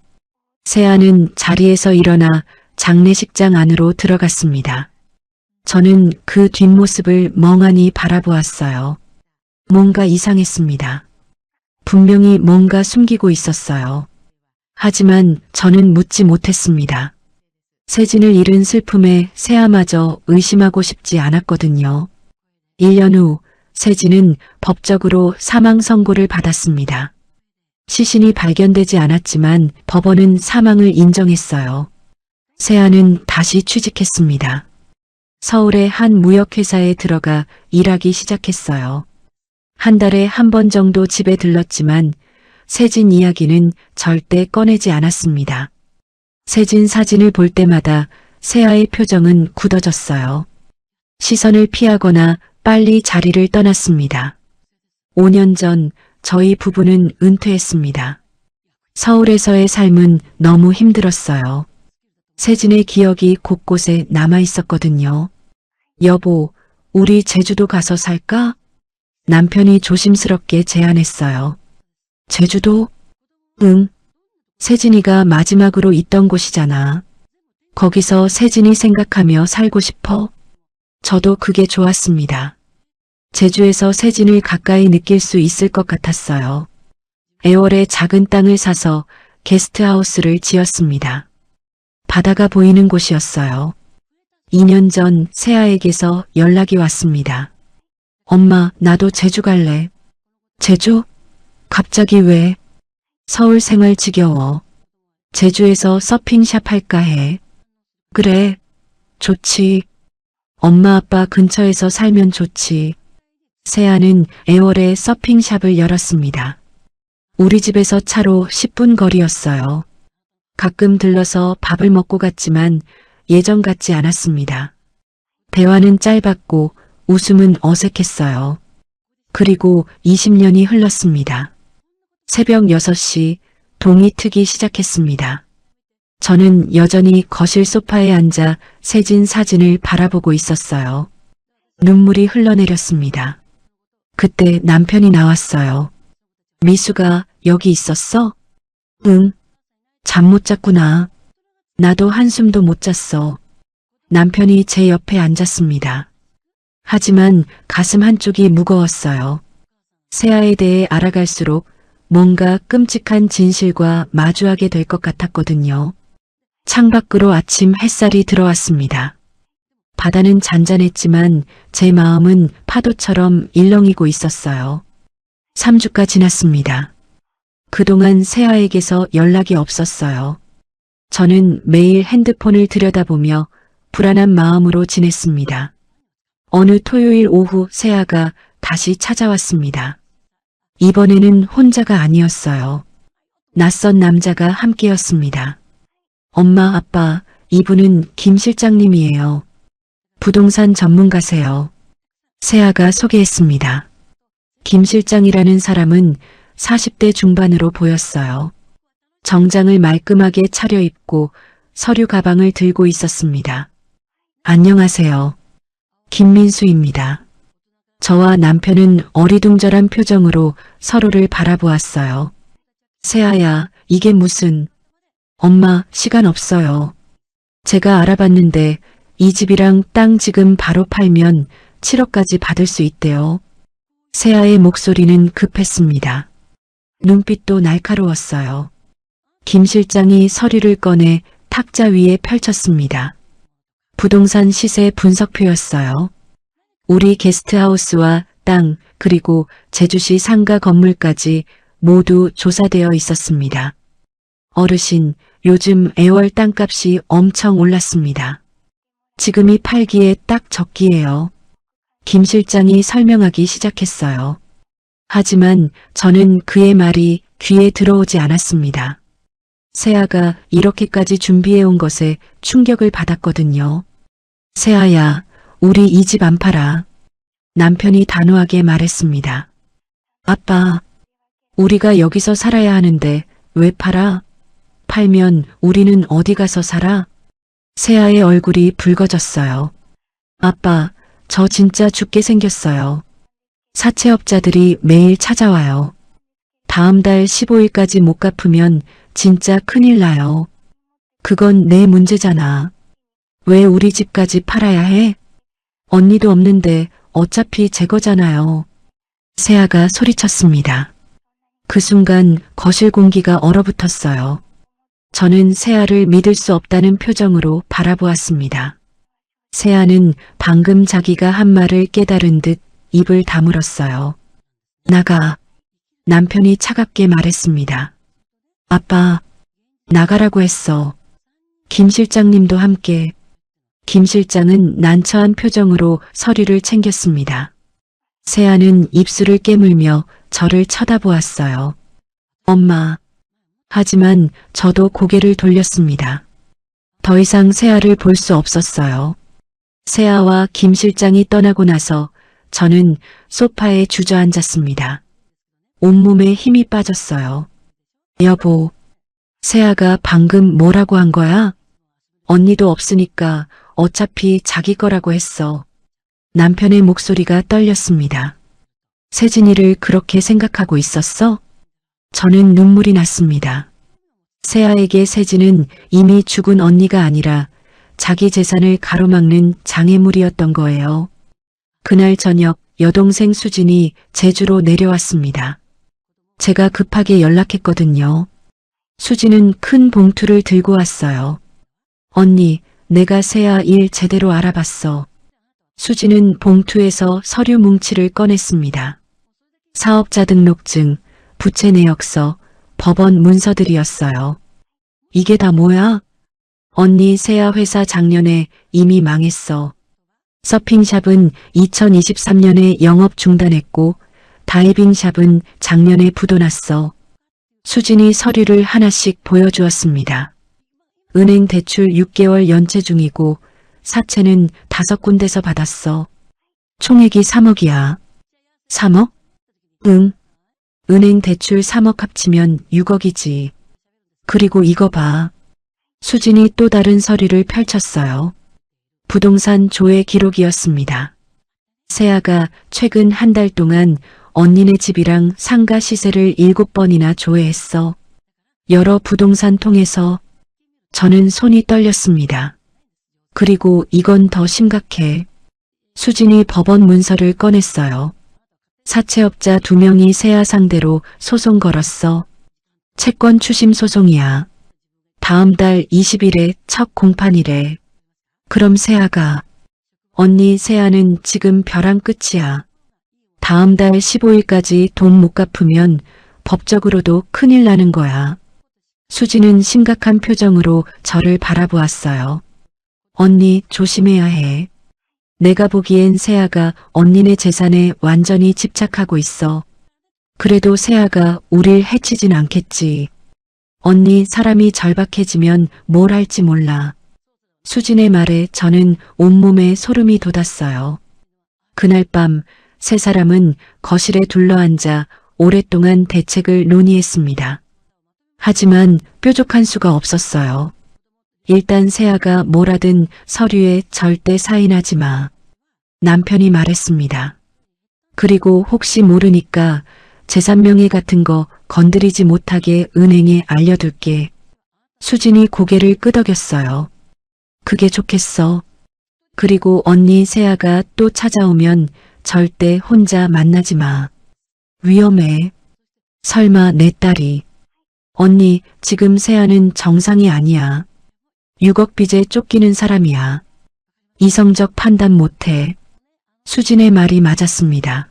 세아는 자리에서 일어나 장례식장 안으로 들어갔습니다. 저는 그 뒷모습을 멍하니 바라보았어요. 뭔가 이상했습니다. 분명히 뭔가 숨기고 있었어요. 하지만 저는 묻지 못했습니다. 세진을 잃은 슬픔에 세아마저 의심하고 싶지 않았거든요. 1년 후 세진은 법적으로 사망 선고를 받았습니다. 시신이 발견되지 않았지만 법원은 사망을 인정했어요. 세아는 다시 취직했습니다. 서울의 한 무역회사에 들어가 일하기 시작했어요. 한 달에 한 번 정도 집에 들렀지만 세진 이야기는 절대 꺼내지 않았습니다. 세진 사진을 볼 때마다 세아의 표정은 굳어졌어요. 시선을 피하거나 빨리 자리를 떠났습니다. 5년 전 저희 부부는 은퇴했습니다. 서울에서의 삶은 너무 힘들었어요. 세진의 기억이 곳곳에 남아 있었거든요. 여보, 우리 제주도 가서 살까? 남편이 조심스럽게 제안했어요. 제주도? 응. 세진이가 마지막으로 있던 곳이잖아. 거기서 세진이 생각하며 살고 싶어? 저도 그게 좋았습니다. 제주에서 세진을 가까이 느낄 수 있을 것 같았어요. 애월에 작은 땅을 사서 게스트하우스를 지었습니다. 바다가 보이는 곳이었어요. 2년 전 세아에게서 연락이 왔습니다. 엄마, 나도 제주 갈래. 제주? 갑자기 왜? 서울 생활 지겨워. 제주에서 서핑샵 할까 해. 그래, 좋지. 엄마 아빠 근처에서 살면 좋지. 세아는 애월에 서핑샵을 열었습니다. 우리 집에서 차로 10분 거리였어요. 가끔 들러서 밥을 먹고 갔지만 예전 같지 않았습니다. 대화는 짧았고 웃음은 어색했어요. 그리고 20년이 흘렀습니다. 새벽 6시 동이 트기 시작했습니다. 저는 여전히 거실 소파에 앉아 새진 사진을 바라보고 있었어요. 눈물이 흘러내렸습니다. 그때 남편이 나왔어요. 미수가 여기 있었어? 응. 잠 못 잤구나. 나도 한숨도 못 잤어. 남편이 제 옆에 앉았습니다. 하지만 가슴 한쪽이 무거웠어요. 세아에 대해 알아갈수록 뭔가 끔찍한 진실과 마주하게 될 것 같았거든요. 창밖으로 아침 햇살이 들어왔습니다. 바다는 잔잔했지만 제 마음은 파도처럼 일렁이고 있었어요. 3주가 지났습니다. 그동안 세아에게서 연락이 없었어요. 저는 매일 핸드폰을 들여다보며 불안한 마음으로 지냈습니다. 어느 토요일 오후 세아가 다시 찾아왔습니다. 이번에는 혼자가 아니었어요. 낯선 남자가 함께였습니다. 엄마, 아빠, 이분은 김 실장님이에요. 부동산 전문가세요. 세아가 소개했습니다. 김 실장이라는 사람은 40대 중반으로 보였어요. 정장을 말끔하게 차려입고 서류 가방을 들고 있었습니다. 안녕하세요. 김민수입니다. 저와 남편은 어리둥절한 표정으로 서로를 바라보았어요. 세아야, 이게 무슨... 엄마, 시간 없어요. 제가 알아봤는데 이 집이랑 땅 지금 바로 팔면 7억까지 받을 수 있대요. 세아의 목소리는 급했습니다. 눈빛도 날카로웠어요. 김 실장이 서류를 꺼내 탁자 위에 펼쳤습니다. 부동산 시세 분석표였어요. 우리 게스트하우스와 땅, 그리고 제주시 상가 건물까지 모두 조사되어 있었습니다. 어르신, 요즘 애월 땅값이 엄청 올랐습니다. 지금이 팔기에 딱 적기예요. 김 실장이 설명하기 시작했어요. 하지만 저는 그의 말이 귀에 들어오지 않았습니다. 세아가 이렇게까지 준비해온 것에 충격을 받았거든요. 세아야, 우리 이 집 안 팔아. 남편이 단호하게 말했습니다. 아빠, 우리가 여기서 살아야 하는데 왜 팔아? 팔면 우리는 어디 가서 살아? 세아의 얼굴이 붉어졌어요. 아빠, 저 진짜 죽게 생겼어요. 사채업자들이 매일 찾아와요. 다음 달 15일까지 못 갚으면 진짜 큰일 나요. 그건 내 문제잖아. 왜 우리 집까지 팔아야 해? 언니도 없는데 어차피 제 거잖아요. 세아가 소리쳤습니다. 그 순간 거실 공기가 얼어붙었어요. 저는 세아를 믿을 수 없다는 표정으로 바라보았습니다. 세아는 방금 자기가 한 말을 깨달은 듯 입을 다물었어요. 나가. 남편이 차갑게 말했습니다. 아빠, 나가라고 했어. 김 실장님도 함께. 김 실장은 난처한 표정으로 서류를 챙겼습니다. 세아는 입술을 깨물며 저를 쳐다보았어요. 엄마. 하지만 저도 고개를 돌렸습니다. 더 이상 세아를 볼 수 없었어요. 세아와 김 실장이 떠나고 나서 저는 소파에 주저앉았습니다. 온몸에 힘이 빠졌어요. 여보, 세아가 방금 뭐라고 한 거야? 언니도 없으니까 어차피 자기 거라고 했어. 남편의 목소리가 떨렸습니다. 세진이를 그렇게 생각하고 있었어? 저는 눈물이 났습니다. 세아에게 세진은 이미 죽은 언니가 아니라 자기 재산을 가로막는 장애물이었던 거예요. 그날 저녁 여동생 수진이 제주로 내려왔습니다. 제가 급하게 연락했거든요. 수진은 큰 봉투를 들고 왔어요. 언니, 내가 세아 일 제대로 알아봤어. 수진은 봉투에서 서류 뭉치를 꺼냈습니다. 사업자 등록증, 부채 내역서, 법원 문서들이었어요. 이게 다 뭐야? 언니 세아 회사 작년에 이미 망했어. 서핑샵은 2023년에 영업 중단했고 다이빙샵은 작년에 부도났어. 수진이 서류를 하나씩 보여주었습니다. 은행 대출 6개월 연체 중이고 사채는 5군데서 받았어. 총액이 3억이야. 3억? 응. 은행 대출 3억 합치면 6억이지. 그리고 이거 봐. 수진이 또 다른 서류를 펼쳤어요. 부동산 조회 기록이었습니다. 세아가 최근 한 달 동안 언니네 집이랑 상가 시세를 7번이나 조회했어. 여러 부동산 통해서. 저는 손이 떨렸습니다. 그리고 이건 더 심각해. 수진이 법원 문서를 꺼냈어요. 사채업자 2명이 세아 상대로 소송 걸었어. 채권 추심 소송이야. 다음 달 20일에 첫 공판이래. 그럼 세아가, 언니 세아는 지금 벼랑 끝이야. 다음 달 15일까지 돈 못 갚으면 법적으로도 큰일 나는 거야. 수지는 심각한 표정으로 저를 바라보았어요. 언니 조심해야 해. 내가 보기엔 세아가 언니네 재산에 완전히 집착하고 있어. 그래도 세아가 우릴 해치진 않겠지. 언니 사람이 절박해지면 뭘 할지 몰라. 수진의 말에 저는 온몸에 소름이 돋았어요. 그날 밤 세 사람은 거실에 둘러앉아 오랫동안 대책을 논의했습니다. 하지만 뾰족한 수가 없었어요. 일단 세아가 뭐라든 서류에 절대 사인하지 마. 남편이 말했습니다. 그리고 혹시 모르니까 재산 명의 같은 거 건드리지 못하게 은행에 알려둘게. 수진이 고개를 끄덕였어요. 그게 좋겠어. 그리고 언니 세아가 또 찾아오면 절대 혼자 만나지 마. 위험해. 설마 내 딸이. 언니, 지금 세아는 정상이 아니야. 6억 빚에 쫓기는 사람이야. 이성적 판단 못해. 수진의 말이 맞았습니다.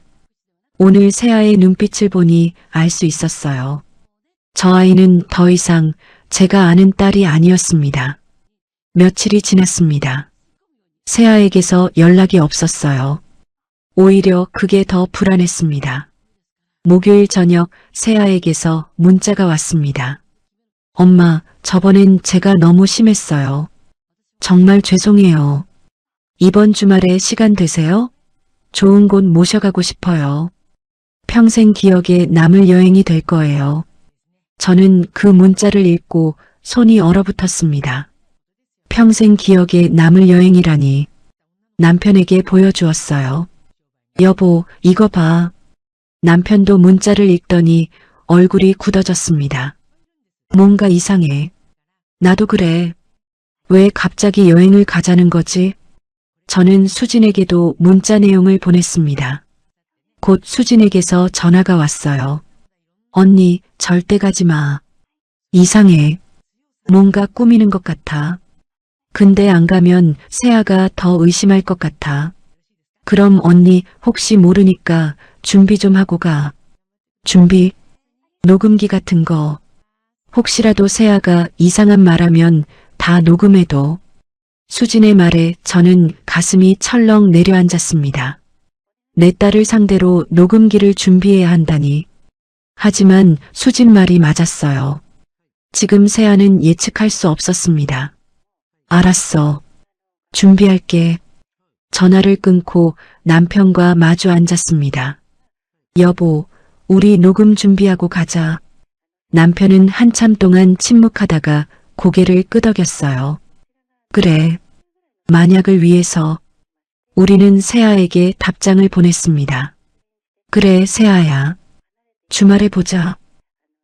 오늘 세아의 눈빛을 보니 알 수 있었어요. 저 아이는 더 이상 제가 아는 딸이 아니었습니다. 며칠이 지났습니다. 세아에게서 연락이 없었어요. 오히려 그게 더 불안했습니다. 목요일 저녁 세아에게서 문자가 왔습니다. 엄마, 저번엔 제가 너무 심했어요. 정말 죄송해요. 이번 주말에 시간 되세요? 좋은 곳 모셔가고 싶어요. 평생 기억에 남을 여행이 될 거예요. 저는 그 문자를 읽고 손이 얼어붙었습니다. 평생 기억에 남을 여행이라니. 남편에게 보여주었어요. 여보, 이거 봐. 남편도 문자를 읽더니 얼굴이 굳어졌습니다. 뭔가 이상해. 나도 그래. 왜 갑자기 여행을 가자는 거지? 저는 수진에게도 문자 내용을 보냈습니다. 곧 수진에게서 전화가 왔어요. 언니, 절대 가지 마. 이상해. 뭔가 꾸미는 것 같아. 근데 안 가면 세아가 더 의심할 것 같아. 그럼 언니 혹시 모르니까 준비 좀 하고 가. 준비? 녹음기 같은 거. 혹시라도 세아가 이상한 말하면 다 녹음해도. 수진의 말에 저는 가슴이 철렁 내려앉았습니다. 내 딸을 상대로 녹음기를 준비해야 한다니. 하지만 수진 말이 맞았어요. 지금 세아는 예측할 수 없었습니다. 알았어. 준비할게. 전화를 끊고 남편과 마주 앉았습니다. 여보, 우리 녹음 준비하고 가자. 남편은 한참 동안 침묵하다가 고개를 끄덕였어요. 그래. 만약을 위해서. 우리는 세아에게 답장을 보냈습니다. 그래, 세아야. 주말에 보자.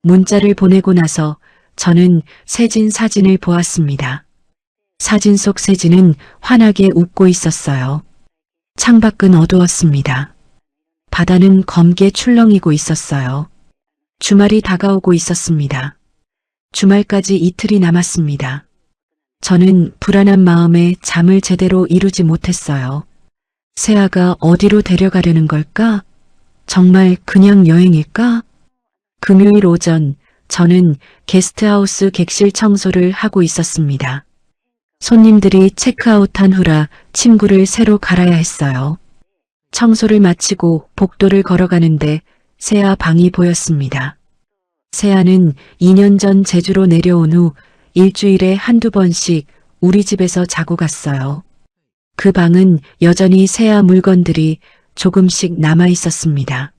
문자를 보내고 나서 저는 세진 사진을 보았습니다. 사진 속 세진은 환하게 웃고 있었어요. 창밖은 어두웠습니다. 바다는 검게 출렁이고 있었어요. 주말이 다가오고 있었습니다. 주말까지 이틀이 남았습니다. 저는 불안한 마음에 잠을 제대로 이루지 못했어요. 세아가 어디로 데려가려는 걸까? 정말 그냥 여행일까? 금요일 오전 저는 게스트하우스 객실 청소를 하고 있었습니다. 손님들이 체크아웃한 후라 침구를 새로 갈아야 했어요. 청소를 마치고 복도를 걸어가는데 세아 방이 보였습니다. 세아는 2년 전 제주로 내려온 후 일주일에 한두 번씩 우리 집에서 자고 갔어요. 그 방은 여전히 세아 물건들이 조금씩 남아 있었습니다.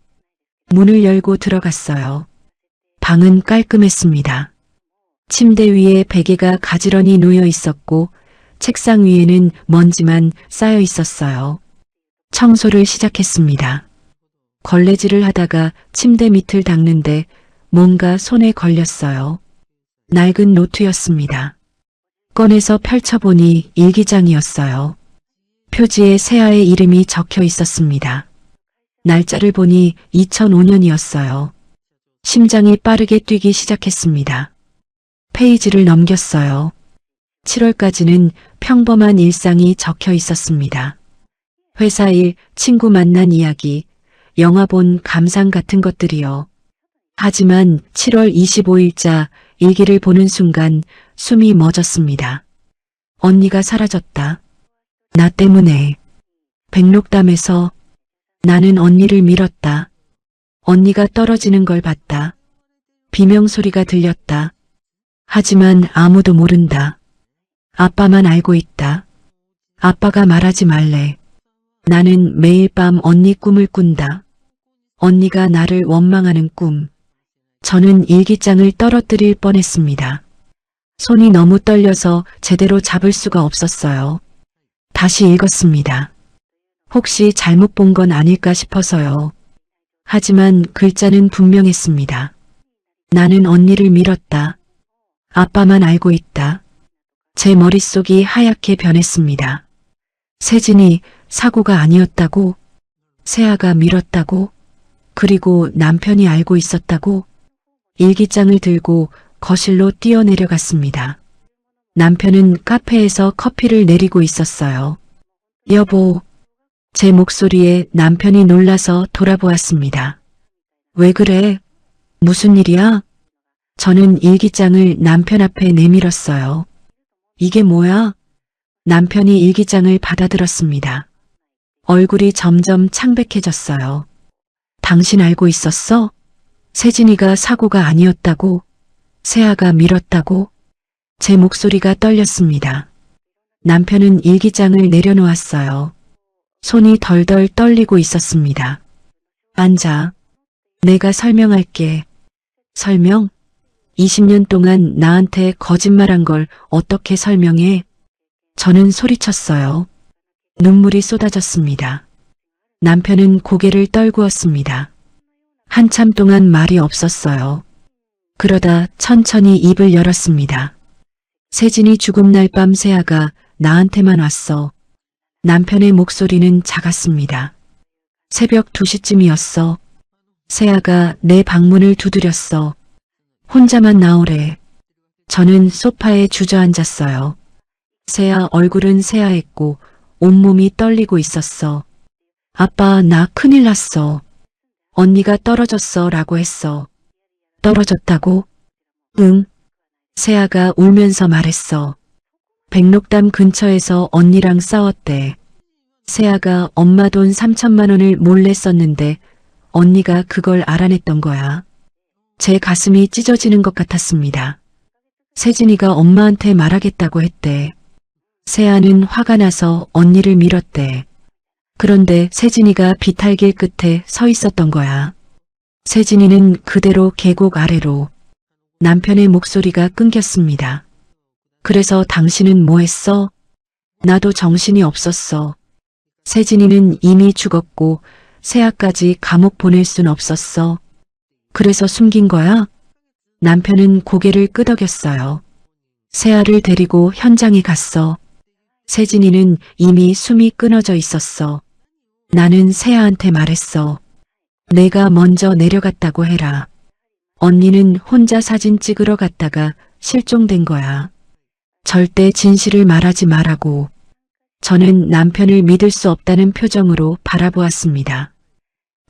문을 열고 들어갔어요. 방은 깔끔했습니다. 침대 위에 베개가 가지런히 놓여 있었고 책상 위에는 먼지만 쌓여 있었어요. 청소를 시작했습니다. 걸레질을 하다가 침대 밑을 닦는데 뭔가 손에 걸렸어요. 낡은 노트였습니다. 꺼내서 펼쳐보니 일기장이었어요. 표지에 세아의 이름이 적혀 있었습니다. 날짜를 보니 2005년이었어요. 심장이 빠르게 뛰기 시작했습니다. 페이지를 넘겼어요. 7월까지는 평범한 일상이 적혀 있었습니다. 회사 일, 친구 만난 이야기, 영화 본 감상 같은 것들이요. 하지만 7월 25일자 일기를 보는 순간 숨이 멎었습니다. 언니가 사라졌다. 나 때문에. 백록담에서 나는 언니를 밀었다. 언니가 떨어지는 걸 봤다. 비명소리가 들렸다. 하지만 아무도 모른다. 아빠만 알고 있다. 아빠가 말하지 말래. 나는 매일 밤 언니 꿈을 꾼다. 언니가 나를 원망하는 꿈. 저는 일기장을 떨어뜨릴 뻔했습니다. 손이 너무 떨려서 제대로 잡을 수가 없었어요. 다시 읽었습니다. 혹시 잘못 본 건 아닐까 싶어서요. 하지만 글자는 분명했습니다. 나는 언니를 밀었다. 아빠만 알고 있다. 제 머릿속이 하얗게 변했습니다. 세진이 사고가 아니었다고? 세아가 밀었다고? 그리고 남편이 알고 있었다고? 일기장을 들고 거실로 뛰어내려갔습니다. 남편은 카페에서 커피를 내리고 있었어요. 여보. 제 목소리에 남편이 놀라서 돌아보았습니다. 왜 그래? 무슨 일이야? 저는 일기장을 남편 앞에 내밀었어요. 이게 뭐야? 남편이 일기장을 받아들었습니다. 얼굴이 점점 창백해졌어요. 당신 알고 있었어? 세진이가 사고가 아니었다고? 세아가 밀었다고? 제 목소리가 떨렸습니다. 남편은 일기장을 내려놓았어요. 손이 덜덜 떨리고 있었습니다. 앉아. 내가 설명할게. 설명? 20년 동안 나한테 거짓말한 걸 어떻게 설명해? 저는 소리쳤어요. 눈물이 쏟아졌습니다. 남편은 고개를 떨구었습니다. 한참 동안 말이 없었어요. 그러다 천천히 입을 열었습니다. 세진이 죽음 날 밤 세아가 나한테만 왔어. 남편의 목소리는 작았습니다. 새벽 2시쯤이었어. 세아가 내 방문을 두드렸어. 혼자만 나오래. 저는 소파에 주저앉았어요. 세아 얼굴은 새하얗고 온몸이 떨리고 있었어. 아빠, 나 큰일 났어. 언니가 떨어졌어 라고 했어. 떨어졌다고? 응. 세아가 울면서 말했어. 백록담 근처에서 언니랑 싸웠대. 세아가 엄마 돈 3천만 원을 몰래 썼는데 언니가 그걸 알아냈던 거야. 제 가슴이 찢어지는 것 같았습니다. 세진이가 엄마한테 말하겠다고 했대. 세아는 화가 나서 언니를 밀었대. 그런데 세진이가 비탈길 끝에 서 있었던 거야. 세진이는 그대로 계곡 아래로. 남편의 목소리가 끊겼습니다. 그래서 당신은 뭐 했어? 나도 정신이 없었어. 세진이는 이미 죽었고 세아까지 감옥 보낼 순 없었어. 그래서 숨긴 거야? 남편은 고개를 끄덕였어요. 세아를 데리고 현장에 갔어. 세진이는 이미 숨이 끊어져 있었어. 나는 세아한테 말했어. 내가 먼저 내려갔다고 해라. 언니는 혼자 사진 찍으러 갔다가 실종된 거야. 절대 진실을 말하지 말라고. 저는 남편을 믿을 수 없다는 표정으로 바라보았습니다.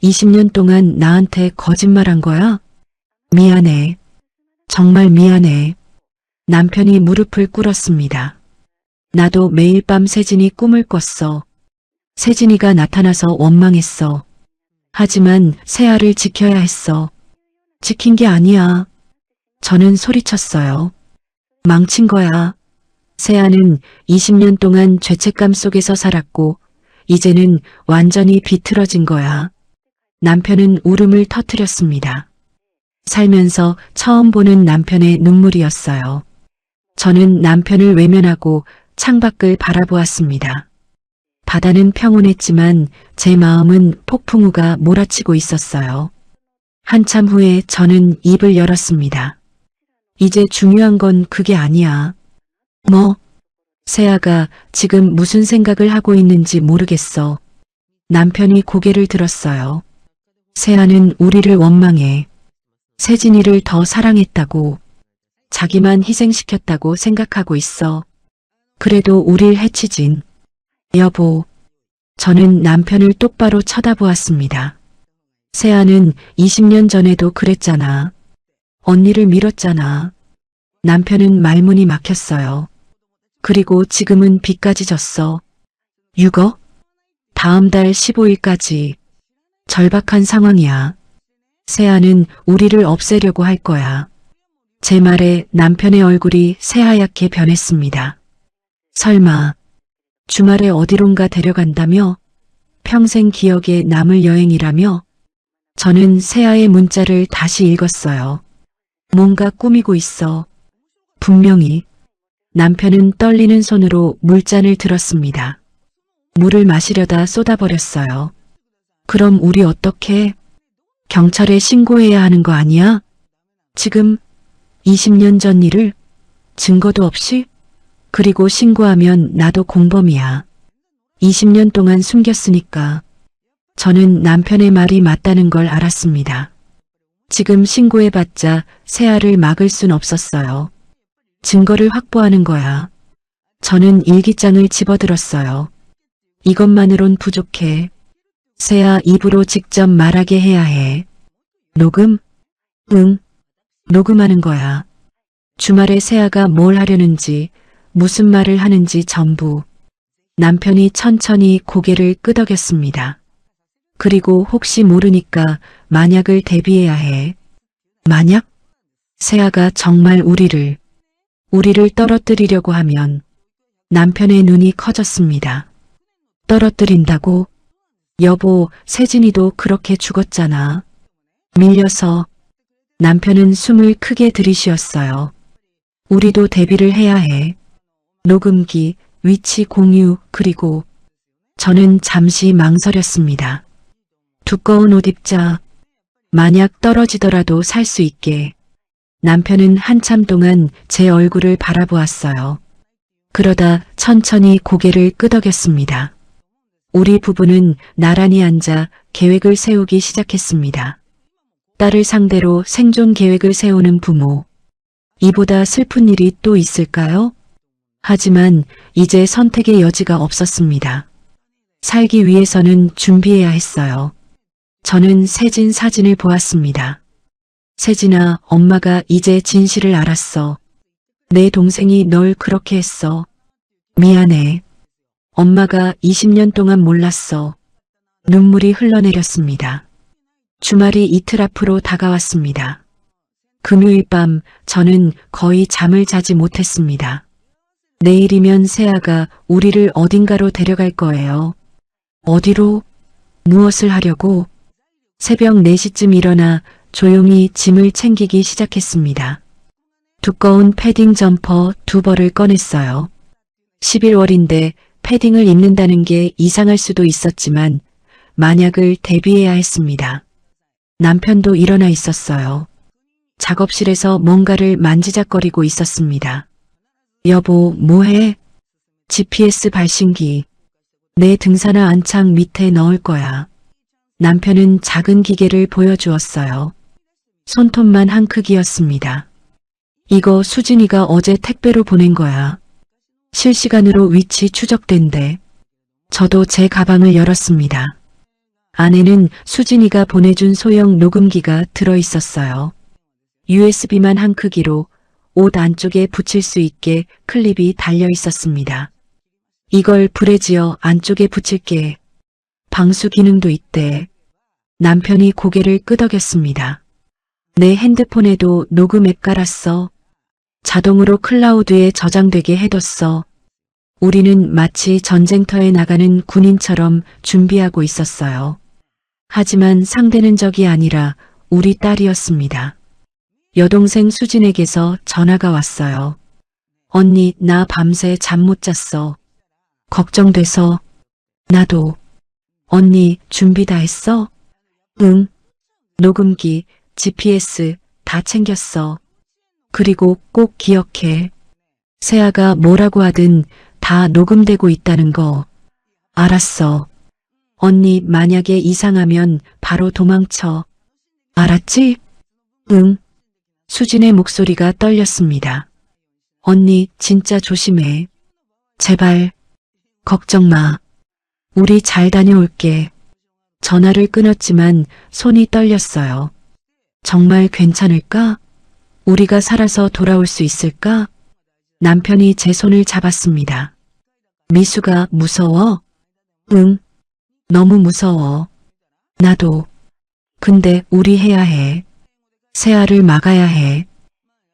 20년 동안 나한테 거짓말한 거야? 미안해. 정말 미안해. 남편이 무릎을 꿇었습니다. 나도 매일 밤 세진이 꿈을 꿨어. 세진이가 나타나서 원망했어. 하지만 세아를 지켜야 했어. 지킨 게 아니야. 저는 소리쳤어요. 망친 거야. 세아는 20년 동안 죄책감 속에서 살았고 이제는 완전히 비틀어진 거야. 남편은 울음을 터뜨렸습니다. 살면서 처음 보는 남편의 눈물이었어요. 저는 남편을 외면하고 창밖을 바라보았습니다. 바다는 평온했지만 제 마음은 폭풍우가 몰아치고 있었어요. 한참 후에 저는 입을 열었습니다. 이제 중요한 건 그게 아니야. 뭐? 세아가 지금 무슨 생각을 하고 있는지 모르겠어. 남편이 고개를 들었어요. 세아는 우리를 원망해. 세진이를 더 사랑했다고. 자기만 희생시켰다고 생각하고 있어. 그래도 우릴 해치진. 여보. 저는 남편을 똑바로 쳐다보았습니다. 세아는 20년 전에도 그랬잖아. 언니를 밀었잖아. 남편은 말문이 막혔어요. 그리고 지금은 빚까지 졌어. 6억? 다음 달 15일까지. 절박한 상황이야. 세아는 우리를 없애려고 할 거야. 제 말에 남편의 얼굴이 새하얗게 변했습니다. 설마 주말에 어디론가 데려간다며? 평생 기억에 남을 여행이라며? 저는 세아의 문자를 다시 읽었어요. 뭔가 꾸미고 있어. 분명히. 남편은 떨리는 손으로 물잔을 들었습니다. 물을 마시려다 쏟아버렸어요. 그럼 우리 어떻게? 경찰에 신고해야 하는 거 아니야? 지금 20년 전 일을? 증거도 없이? 그리고 신고하면 나도 공범이야. 20년 동안 숨겼으니까. 저는 남편의 말이 맞다는 걸 알았습니다. 지금 신고해봤자 세아를 막을 순 없었어요. 증거를 확보하는 거야. 저는 일기장을 집어들었어요. 이것만으론 부족해. 세아 입으로 직접 말하게 해야 해. 녹음? 응. 녹음하는 거야. 주말에 세아가 뭘 하려는지, 무슨 말을 하는지 전부. 남편이 천천히 고개를 끄덕였습니다. 그리고 혹시 모르니까 만약을 대비해야 해. 만약? 세아가 정말 우리를 떨어뜨리려고 하면 남편의 눈이 커졌습니다. 떨어뜨린다고? 여보, 세진이도 그렇게 죽었잖아. 밀려서. 남편은 숨을 크게 들이쉬었어요. 우리도 대비를 해야 해. 녹음기, 위치 공유, 그리고 저는 잠시 망설였습니다. 두꺼운 옷 입자. 만약 떨어지더라도 살 수 있게. 남편은 한참 동안 제 얼굴을 바라보았어요. 그러다 천천히 고개를 끄덕였습니다. 우리 부부는 나란히 앉아 계획을 세우기 시작했습니다. 딸을 상대로 생존 계획을 세우는 부모. 이보다 슬픈 일이 또 있을까요? 하지만 이제 선택의 여지가 없었습니다. 살기 위해서는 준비해야 했어요. 저는 세진 사진을 보았습니다. 세진아, 엄마가 이제 진실을 알았어. 내 동생이 널 그렇게 했어. 미안해. 엄마가 20년 동안 몰랐어. 눈물이 흘러내렸습니다. 주말이 이틀 앞으로 다가왔습니다. 금요일 밤 저는 거의 잠을 자지 못했습니다. 내일이면 세아가 우리를 어딘가로 데려갈 거예요. 어디로? 무엇을 하려고? 새벽 4시쯤 일어나 조용히 짐을 챙기기 시작했습니다. 두꺼운 패딩 점퍼 2벌을 꺼냈어요. 11월인데 패딩을 입는다는 게 이상할 수도 있었지만 만약을 대비해야 했습니다. 남편도 일어나 있었어요. 작업실에서 뭔가를 만지작거리고 있었습니다. 여보, 뭐해? GPS 발신기. 내 등산화 안창 밑에 넣을 거야. 남편은 작은 기계를 보여주었어요. 손톱만 한 크기였습니다. 이거 수진이가 어제 택배로 보낸 거야. 실시간으로 위치 추적된대. 저도 제 가방을 열었습니다. 안에는 수진이가 보내준 소형 녹음기가 들어있었어요. USB만 한 크기로 옷 안쪽에 붙일 수 있게 클립이 달려 있었습니다. 이걸 불에 지어 안쪽에 붙일게. 방수 기능도 있대. 남편이 고개를 끄덕였습니다. 내 핸드폰에도 녹음 앱 깔았어. 자동으로 클라우드에 저장되게 해뒀어. 우리는 마치 전쟁터에 나가는 군인처럼 준비하고 있었어요. 하지만 상대는 적이 아니라 우리 딸이었습니다. 여동생 수진에게서 전화가 왔어요. 언니, 나 밤새 잠 못 잤어. 걱정돼서. 나도. 언니, 준비 다 했어? 응. 녹음기, GPS 다 챙겼어. 그리고 꼭 기억해. 세아가 뭐라고 하든 다 녹음되고 있다는 거. 알았어. 언니, 만약에 이상하면 바로 도망쳐. 알았지? 응. 수진의 목소리가 떨렸습니다. 언니, 진짜 조심해. 제발. 걱정 마. 우리 잘 다녀올게. 전화를 끊었지만 손이 떨렸어요. 정말 괜찮을까? 우리가 살아서 돌아올 수 있을까? 남편이 제 손을 잡았습니다. 미수가 무서워? 응. 너무 무서워. 나도. 근데 우리 해야 해. 세아를 막아야 해.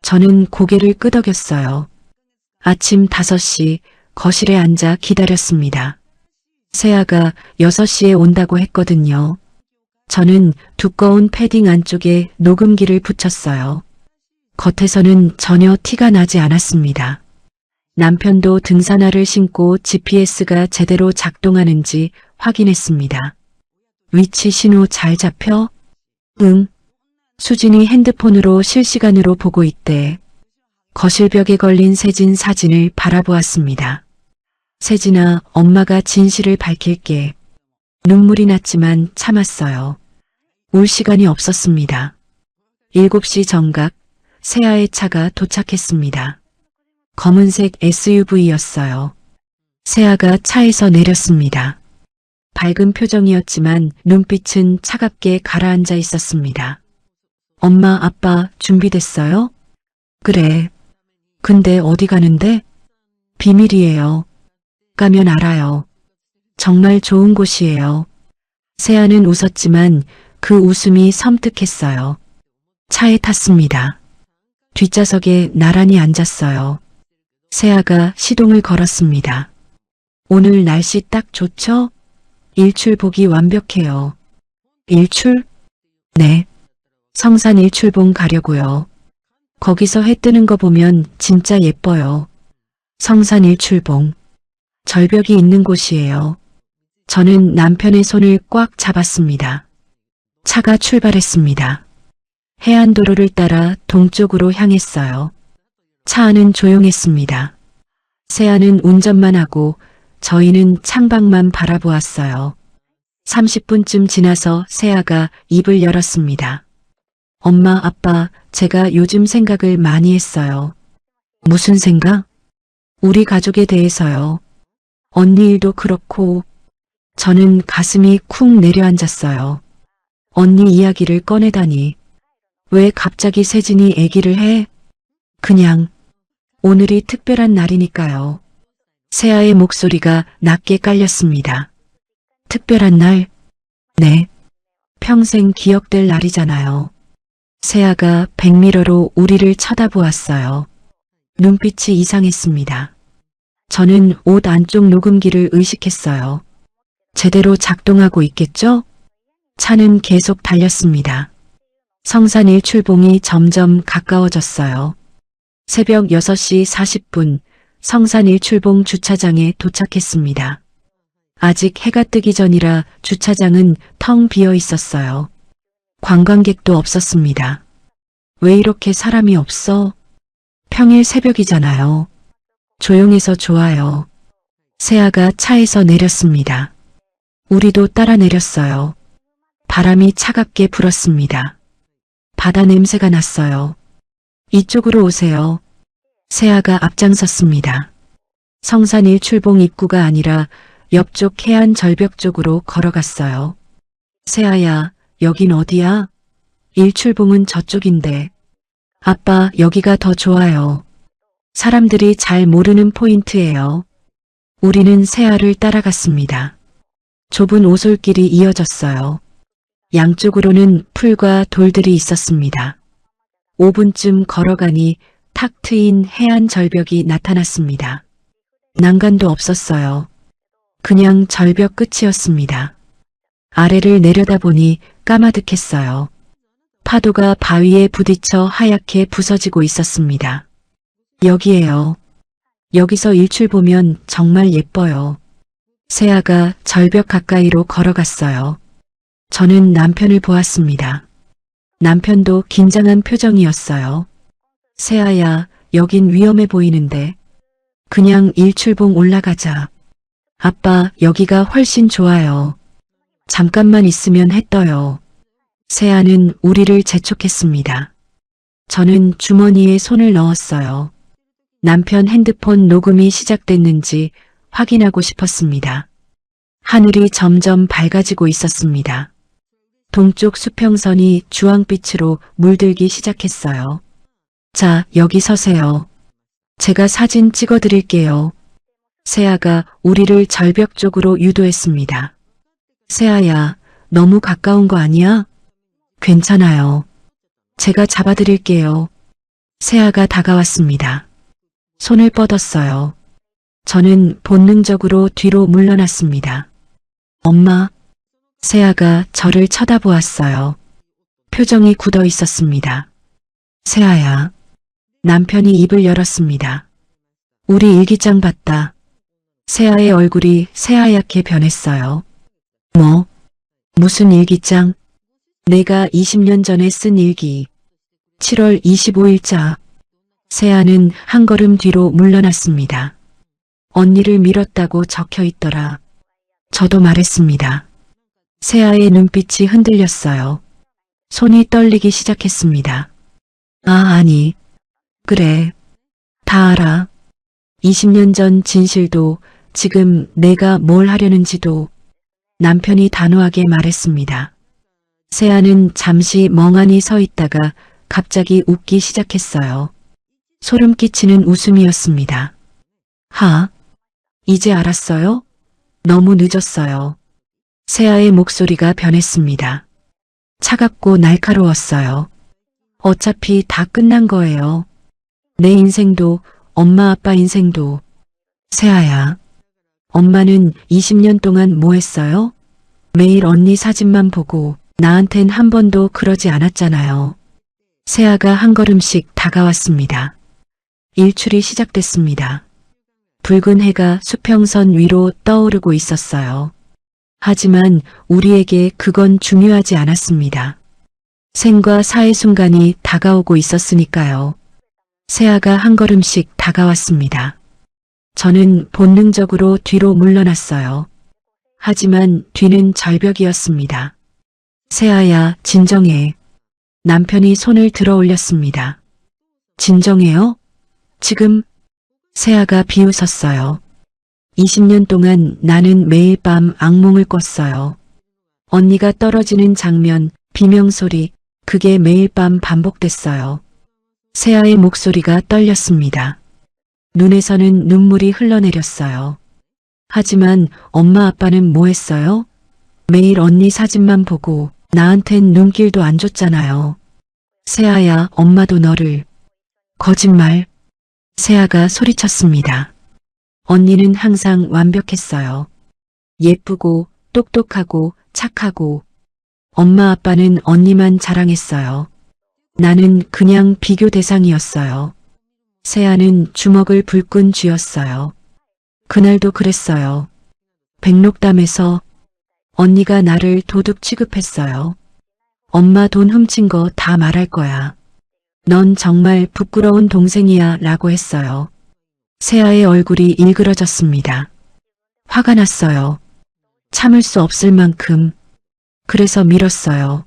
저는 고개를 끄덕였어요. 아침 5시 거실에 앉아 기다렸습니다. 세아가 6시에 온다고 했거든요. 저는 두꺼운 패딩 안쪽에 녹음기를 붙였어요. 겉에서는 전혀 티가 나지 않았습니다. 남편도 등산화를 신고 GPS가 제대로 작동하는지 확인했습니다. 위치 신호 잘 잡혀? 응. 수진이 핸드폰으로 실시간으로 보고 있대. 거실벽에 걸린 세진 사진을 바라보았습니다. 세진아, 엄마가 진실을 밝힐게. 눈물이 났지만 참았어요. 울 시간이 없었습니다. 7시 정각, 세아의 차가 도착했습니다. 검은색 SUV였어요. 세아가 차에서 내렸습니다. 밝은 표정이었지만 눈빛은 차갑게 가라앉아 있었습니다. 엄마, 아빠 준비됐어요? 그래. 근데 어디 가는데? 비밀이에요. 가면 알아요. 정말 좋은 곳이에요. 세아는 웃었지만 그 웃음이 섬뜩했어요. 차에 탔습니다. 뒷좌석에 나란히 앉았어요. 세아가 시동을 걸었습니다. 오늘 날씨 딱 좋죠? 일출 보기 완벽해요. 일출? 네. 성산 일출봉 가려고요. 거기서 해 뜨는 거 보면 진짜 예뻐요. 성산 일출봉. 절벽이 있는 곳이에요. 저는 남편의 손을 꽉 잡았습니다. 차가 출발했습니다. 해안도로를 따라 동쪽으로 향했어요. 차 안은 조용했습니다. 세아는 운전만 하고 저희는 창밖만 바라보았어요. 30분쯤 지나서 세아가 입을 열었습니다. 엄마, 아빠, 제가 요즘 생각을 많이 했어요. 무슨 생각? 우리 가족에 대해서요. 언니 일도 그렇고. 저는 가슴이 쿵 내려앉았어요. 언니 이야기를 꺼내다니. 왜 갑자기 세진이 얘기를 해? 그냥 오늘이 특별한 날이니까요. 세아의 목소리가 낮게 깔렸습니다. 특별한 날? 네. 평생 기억될 날이잖아요. 세아가 백미러로 우리를 쳐다보았어요. 눈빛이 이상했습니다. 저는 옷 안쪽 녹음기를 의식했어요. 제대로 작동하고 있겠죠? 차는 계속 달렸습니다. 성산 일출봉이 점점 가까워졌어요. 새벽 6시 40분 성산 일출봉 주차장에 도착했습니다. 아직 해가 뜨기 전이라 주차장은 텅 비어 있었어요. 관광객도 없었습니다. 왜 이렇게 사람이 없어? 평일 새벽이잖아요. 조용해서 좋아요. 세아가 차에서 내렸습니다. 우리도 따라 내렸어요. 바람이 차갑게 불었습니다. 바다 냄새가 났어요. 이쪽으로 오세요. 세아가 앞장섰습니다. 성산 일출봉 입구가 아니라 옆쪽 해안 절벽 쪽으로 걸어갔어요. 세아야, 여긴 어디야? 일출봉은 저쪽인데. 아빠, 여기가 더 좋아요. 사람들이 잘 모르는 포인트예요. 우리는 세아를 따라갔습니다. 좁은 오솔길이 이어졌어요. 양쪽으로는 풀과 돌들이 있었습니다. 5분쯤 걸어가니 탁 트인 해안 절벽이 나타났습니다. 난간도 없었어요. 그냥 절벽 끝이었습니다. 아래를 내려다보니 까마득했어요. 파도가 바위에 부딪혀 하얗게 부서지고 있었습니다. 여기에요. 여기서 일출 보면 정말 예뻐요. 세아가 절벽 가까이로 걸어갔어요. 저는 남편을 보았습니다. 남편도 긴장한 표정이었어요. 세아야, 여긴 위험해 보이는데. 그냥 일출봉 올라가자. 아빠, 여기가 훨씬 좋아요. 잠깐만 있으면 해 떠요. 세아는 우리를 재촉했습니다. 저는 주머니에 손을 넣었어요. 남편 핸드폰 녹음이 시작됐는지 확인하고 싶었습니다. 하늘이 점점 밝아지고 있었습니다. 동쪽 수평선이 주황빛으로 물들기 시작했어요. 자, 여기 서세요. 제가 사진 찍어 드릴게요. 세아가 우리를 절벽 쪽으로 유도했습니다. 세아야, 너무 가까운 거 아니야? 괜찮아요. 제가 잡아드릴게요. 세아가 다가왔습니다. 손을 뻗었어요. 저는 본능적으로 뒤로 물러났습니다. 엄마. 세아가 저를 쳐다보았어요. 표정이 굳어 있었습니다. 세아야. 남편이 입을 열었습니다. 우리 일기장 봤다. 세아의 얼굴이 새하얗게 변했어요. 뭐? 무슨 일기장? 내가 20년 전에 쓴 일기. 7월 25일자. 세아는 한 걸음 뒤로 물러났습니다. 언니를 밀었다고 적혀 있더라. 저도 말했습니다. 세아의 눈빛이 흔들렸어요. 손이 떨리기 시작했습니다. 아니. 그래. 다 알아. 20년 전 진실도 지금 내가 뭘 하려는지도. 남편이 단호하게 말했습니다. 세아는 잠시 멍하니 서 있다가 갑자기 웃기 시작했어요. 소름 끼치는 웃음이었습니다. 이제 알았어요? 너무 늦었어요. 세아의 목소리가 변했습니다. 차갑고 날카로웠어요. 어차피 다 끝난 거예요. 내 인생도 엄마 아빠 인생도. 세아야. 엄마는 20년 동안 뭐 했어요? 매일 언니 사진만 보고 나한텐 한 번도 그러지 않았잖아요. 세아가 한 걸음씩 다가왔습니다. 일출이 시작됐습니다. 붉은 해가 수평선 위로 떠오르고 있었어요. 하지만 우리에게 그건 중요하지 않았습니다. 생과 사의 순간이 다가오고 있었으니까요. 세아가 한 걸음씩 다가왔습니다. 저는 본능적으로 뒤로 물러났어요. 하지만 뒤는 절벽이었습니다. 세아야, 진정해. 남편이 손을 들어 올렸습니다. 진정해요? 지금? 세아가 비웃었어요. 20년 동안 나는 매일 밤 악몽을 꿨어요. 언니가 떨어지는 장면, 비명소리, 그게 매일 밤 반복됐어요. 세아의 목소리가 떨렸습니다. 눈에서는 눈물이 흘러내렸어요. 하지만 엄마 아빠는 뭐 했어요? 매일 언니 사진만 보고 나한텐 눈길도 안 줬잖아요. 세아야, 엄마도 너를. 거짓말. 세아가 소리쳤습니다. 언니는 항상 완벽했어요. 예쁘고 똑똑하고 착하고. 엄마 아빠는 언니만 자랑했어요. 나는 그냥 비교 대상이었어요. 세아는 주먹을 불끈 쥐었어요. 그날도 그랬어요. 백록담에서 언니가 나를 도둑 취급했어요. 엄마 돈 훔친 거 다 말할 거야. 넌 정말 부끄러운 동생이야 라고 했어요. 세아의 얼굴이 일그러졌습니다. 화가 났어요. 참을 수 없을 만큼. 그래서 밀었어요.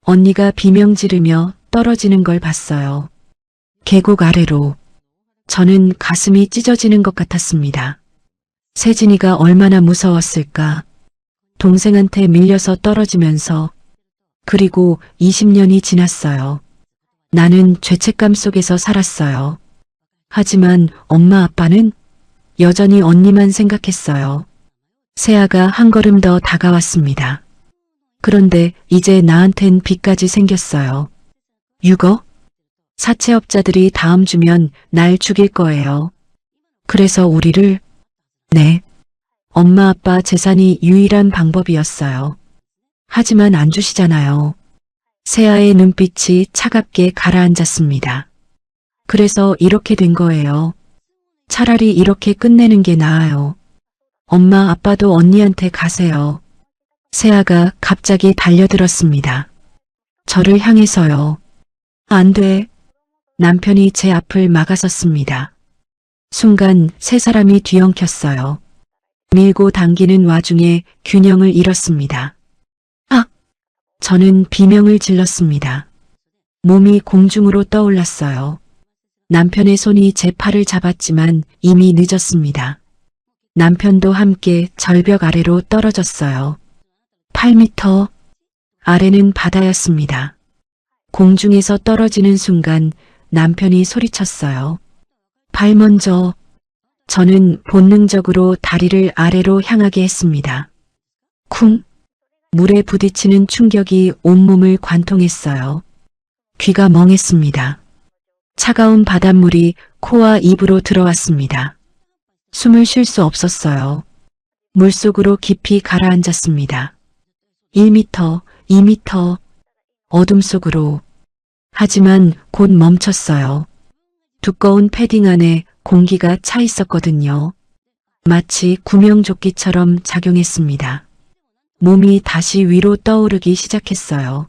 언니가 비명 지르며 떨어지는 걸 봤어요. 계곡 아래로. 저는 가슴이 찢어지는 것 같았습니다. 세진이가 얼마나 무서웠을까. 동생한테 밀려서 떨어지면서. 그리고 20년이 지났어요. 나는 죄책감 속에서 살았어요. 하지만 엄마 아빠는 여전히 언니만 생각했어요. 세아가 한 걸음 더 다가왔습니다. 그런데 이제 나한텐 빚까지 생겼어요. 6억? 사채업자들이 다음 주면 날 죽일 거예요. 그래서 우리를, 네. 엄마 아빠 재산이 유일한 방법이었어요. 하지만 안 주시잖아요. 세아의 눈빛이 차갑게 가라앉았습니다. 그래서 이렇게 된 거예요. 차라리 이렇게 끝내는 게 나아요. 엄마 아빠도 언니한테 가세요. 세아가 갑자기 달려들었습니다. 저를 향해서요. 안 돼. 남편이 제 앞을 막아섰습니다. 순간 세 사람이 뒤엉켰어요. 밀고 당기는 와중에 균형을 잃었습니다. 아! 저는 비명을 질렀습니다. 몸이 공중으로 떠올랐어요. 남편의 손이 제 팔을 잡았지만 이미 늦었습니다. 남편도 함께 절벽 아래로 떨어졌어요. 8m 아래는 바다였습니다. 공중에서 떨어지는 순간 남편이 소리쳤어요. 발 먼저. 저는 본능적으로 다리를 아래로 향하게 했습니다. 쿵! 물에 부딪히는 충격이 온몸을 관통했어요. 귀가 멍했습니다. 차가운 바닷물이 코와 입으로 들어왔습니다. 숨을 쉴 수 없었어요. 물속으로 깊이 가라앉았습니다. 1m, 2m, 어둠 속으로. 하지만 곧 멈췄어요. 두꺼운 패딩 안에 공기가 차 있었거든요. 마치 구명조끼처럼 작용했습니다. 몸이 다시 위로 떠오르기 시작했어요.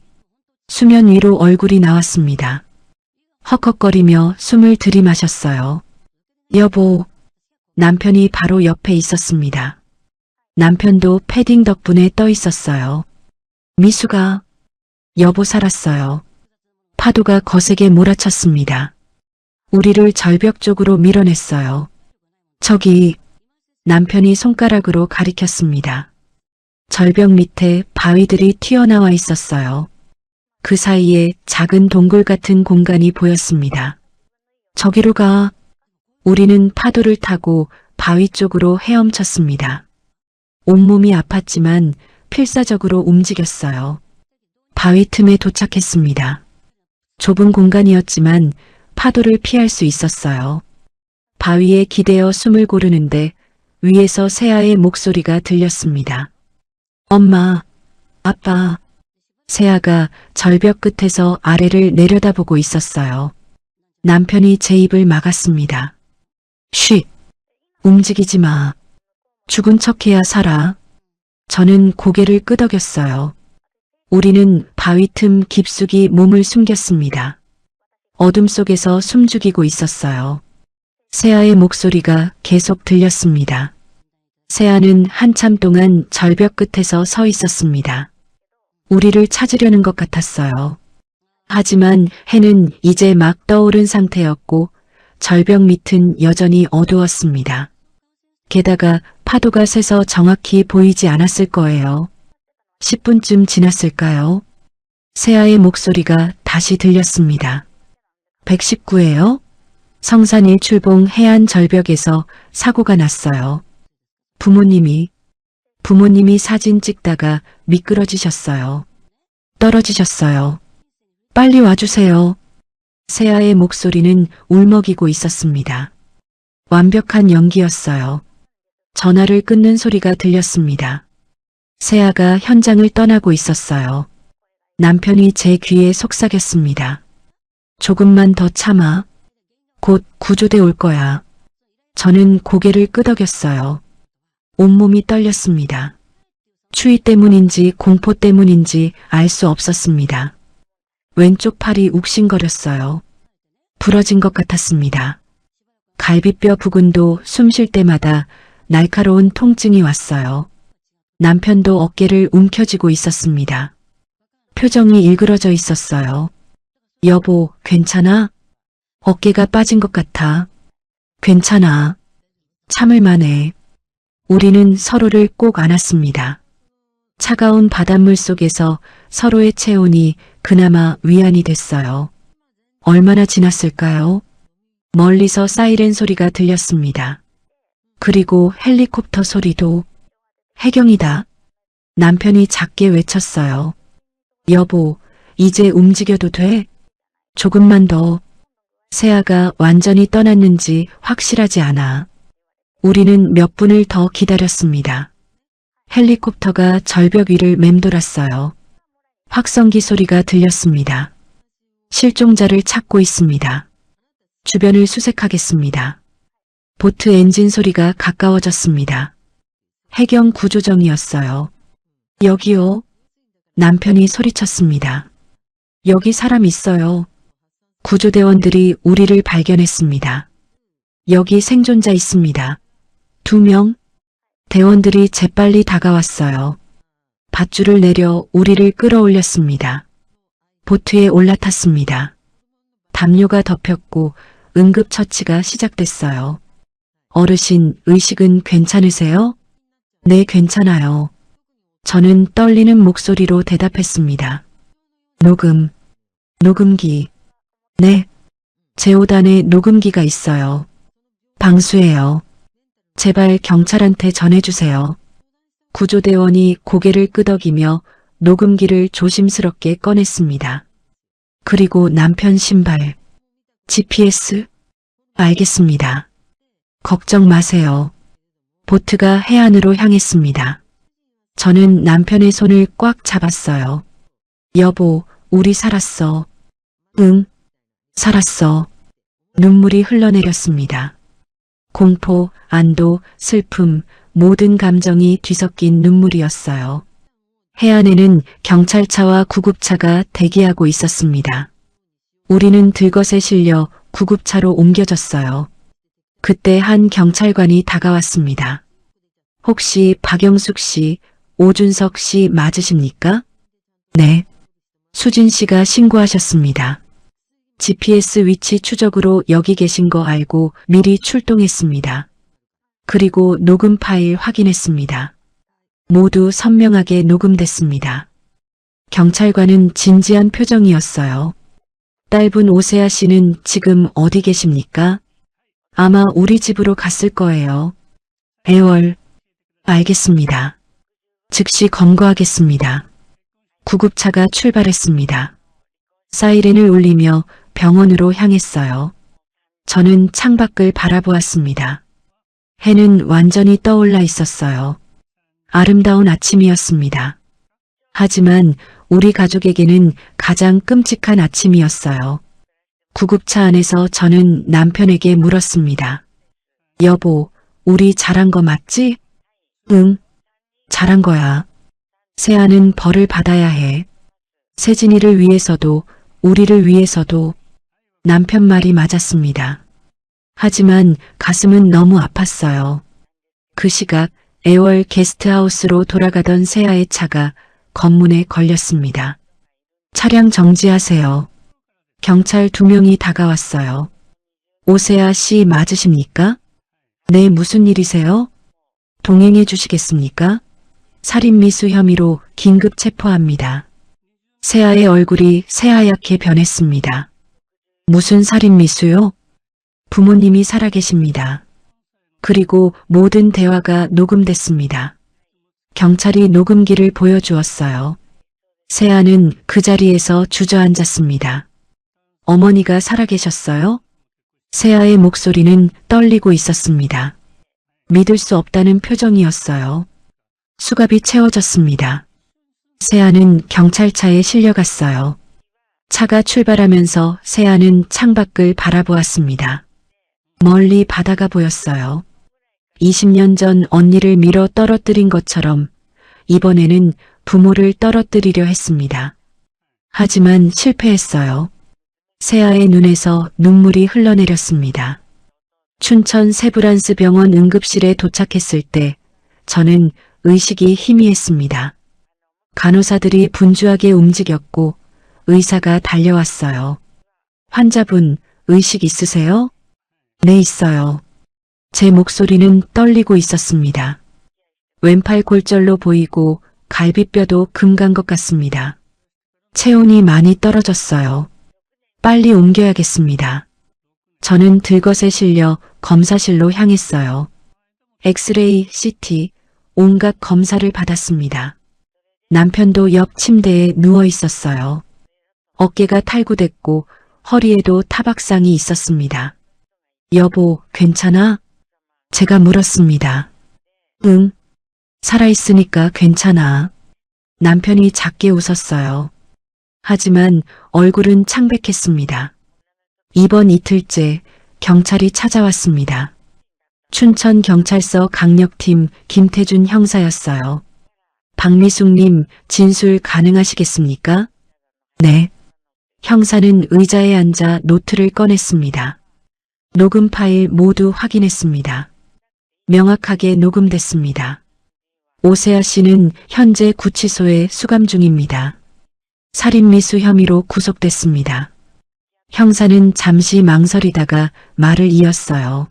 수면 위로 얼굴이 나왔습니다. 헉헉거리며 숨을 들이마셨어요. 여보, 남편이 바로 옆에 있었습니다. 남편도 패딩 덕분에 떠 있었어요. 미수가, 여보 살았어요. 파도가 거세게 몰아쳤습니다. 우리를 절벽 쪽으로 밀어냈어요. 저기, 남편이 손가락으로 가리켰습니다. 절벽 밑에 바위들이 튀어나와 있었어요. 그 사이에 작은 동굴 같은 공간이 보였습니다. 저기로 가. 우리는 파도를 타고 바위 쪽으로 헤엄쳤습니다. 온몸이 아팠지만 필사적으로 움직였어요. 바위 틈에 도착했습니다. 좁은 공간이었지만 파도를 피할 수 있었어요. 바위에 기대어 숨을 고르는데 위에서 세아의 목소리가 들렸습니다. 엄마, 아빠. 세아가 절벽 끝에서 아래를 내려다보고 있었어요. 남편이 제 입을 막았습니다. 쉿! 움직이지 마. 죽은 척해야 살아. 저는 고개를 끄덕였어요. 우리는 바위 틈 깊숙이 몸을 숨겼습니다. 어둠 속에서 숨죽이고 있었어요. 세아의 목소리가 계속 들렸습니다. 세아는 한참 동안 절벽 끝에서 서 있었습니다. 우리를 찾으려는 것 같았어요. 하지만 해는 이제 막 떠오른 상태였고 절벽 밑은 여전히 어두웠습니다. 게다가 파도가 세서 정확히 보이지 않았을 거예요. 10분쯤 지났을까요? 세아의 목소리가 다시 들렸습니다. 119예요? 성산 일출봉 해안 절벽에서 사고가 났어요. 부모님이 사진 찍다가 미끄러지셨어요. 떨어지셨어요. 빨리 와주세요. 세아의 목소리는 울먹이고 있었습니다. 완벽한 연기였어요. 전화를 끊는 소리가 들렸습니다. 세아가 현장을 떠나고 있었어요. 남편이 제 귀에 속삭였습니다. 조금만 더 참아. 곧 구조대 올 거야. 저는 고개를 끄덕였어요. 온몸이 떨렸습니다. 추위 때문인지 공포 때문인지 알 수 없었습니다. 왼쪽 팔이 욱신거렸어요. 부러진 것 같았습니다. 갈비뼈 부근도 숨 쉴 때마다 날카로운 통증이 왔어요. 남편도 어깨를 움켜쥐고 있었습니다. 표정이 일그러져 있었어요. 여보, 괜찮아? 어깨가 빠진 것 같아. 괜찮아. 참을만해. 우리는 서로를 꼭 안았습니다. 차가운 바닷물 속에서 서로의 체온이 그나마 위안이 됐어요. 얼마나 지났을까요? 멀리서 사이렌 소리가 들렸습니다. 그리고 헬리콥터 소리도. 해경이다. 남편이 작게 외쳤어요. 여보, 이제 움직여도 돼? 조금만 더. 세아가 완전히 떠났는지 확실하지 않아. 우리는 몇 분을 더 기다렸습니다. 헬리콥터가 절벽 위를 맴돌았어요. 확성기 소리가 들렸습니다. 실종자를 찾고 있습니다. 주변을 수색하겠습니다. 보트 엔진 소리가 가까워졌습니다. 해경 구조정이었어요. 여기요. 남편이 소리쳤습니다. 여기 사람 있어요. 구조대원들이 우리를 발견했습니다. 여기 생존자 있습니다. 2명. 대원들이 재빨리 다가왔어요. 밧줄을 내려 우리를 끌어올렸습니다. 보트에 올라탔습니다. 담요가 덮였고 응급처치가 시작됐어요. 어르신, 의식은 괜찮으세요? 네, 괜찮아요. 저는 떨리는 목소리로 대답했습니다. 녹음기. 네. 제5단에 녹음기가 있어요. 방수해요. 제발 경찰한테 전해주세요. 구조대원이 고개를 끄덕이며 녹음기를 조심스럽게 꺼냈습니다. 그리고 남편 신발. GPS? 알겠습니다. 걱정 마세요. 보트가 해안으로 향했습니다. 저는 남편의 손을 꽉 잡았어요. 여보, 우리 살았어. 응, 살았어. 눈물이 흘러내렸습니다. 공포, 안도, 슬픔, 모든 감정이 뒤섞인 눈물이었어요. 해안에는 경찰차와 구급차가 대기하고 있었습니다. 우리는 들것에 실려 구급차로 옮겨졌어요. 그때 한 경찰관이 다가왔습니다. 혹시 박영숙 씨, 오준석 씨 맞으십니까? 네. 수진 씨가 신고하셨습니다. GPS 위치 추적으로 여기 계신 거 알고 미리 출동했습니다. 그리고 녹음 파일 확인했습니다. 모두 선명하게 녹음됐습니다. 경찰관은 진지한 표정이었어요. 딸분 오세아 씨는 지금 어디 계십니까? 아마 우리 집으로 갔을 거예요. 애월. 알겠습니다. 즉시 검거하겠습니다. 구급차가 출발했습니다. 사이렌을 울리며 병원으로 향했어요. 저는 창밖을 바라보았습니다. 해는 완전히 떠올라 있었어요. 아름다운 아침이었습니다. 하지만 우리 가족에게는 가장 끔찍한 아침이었어요. 구급차 안에서 저는 남편에게 물었습니다. 여보, 우리 잘한 거 맞지? 응, 잘한 거야. 세아는 벌을 받아야 해. 세진이를 위해서도 우리를 위해서도. 남편 말이 맞았습니다. 하지만 가슴은 너무 아팠어요. 그 시각 애월 게스트하우스로 돌아가던 세아의 차가 검문에 걸렸습니다. 차량 정지하세요. 경찰 2명이 다가왔어요. 오세아 씨 맞으십니까? 네, 무슨 일이세요? 동행해 주시겠습니까? 살인미수 혐의로 긴급 체포합니다. 세아의 얼굴이 새하얗게 변했습니다. 무슨 살인미수요? 부모님이 살아계십니다. 그리고 모든 대화가 녹음됐습니다. 경찰이 녹음기를 보여주었어요. 세아는 그 자리에서 주저앉았습니다. 어머니가 살아계셨어요? 세아의 목소리는 떨리고 있었습니다. 믿을 수 없다는 표정이었어요. 수갑이 채워졌습니다. 세아는 경찰차에 실려갔어요. 차가 출발하면서 세아는 창밖을 바라보았습니다. 멀리 바다가 보였어요. 20년 전 언니를 밀어 떨어뜨린 것처럼 이번에는 부모를 떨어뜨리려 했습니다. 하지만 실패했어요. 세아의 눈에서 눈물이 흘러내렸습니다. 춘천 세브란스 병원 응급실에 도착했을 때 저는 의식이 희미했습니다. 간호사들이 분주하게 움직였고 의사가 달려왔어요. 환자분, 의식 있으세요? 네, 있어요. 제 목소리는 떨리고 있었습니다. 왼팔 골절로 보이고 갈비뼈도 금간 것 같습니다. 체온이 많이 떨어졌어요. 빨리 옮겨야겠습니다. 저는 들것에 실려 검사실로 향했어요. 엑스레이, CT, 온갖 검사를 받았습니다. 남편도 옆 침대에 누워 있었어요. 어깨가 탈구됐고 허리에도 타박상이 있었습니다. 여보, 괜찮아? 제가 물었습니다. 응. 살아있으니까 괜찮아. 남편이 작게 웃었어요. 하지만 얼굴은 창백했습니다. 이번 이틀째 경찰이 찾아왔습니다. 춘천경찰서 강력팀 김태준 형사였어요. 박미숙님, 진술 가능하시겠습니까? 네. 형사는 의자에 앉아 노트를 꺼냈습니다. 녹음 파일 모두 확인했습니다. 명확하게 녹음됐습니다. 오세아 씨는 현재 구치소에 수감 중입니다. 살인미수 혐의로 구속됐습니다. 형사는 잠시 망설이다가 말을 이었어요.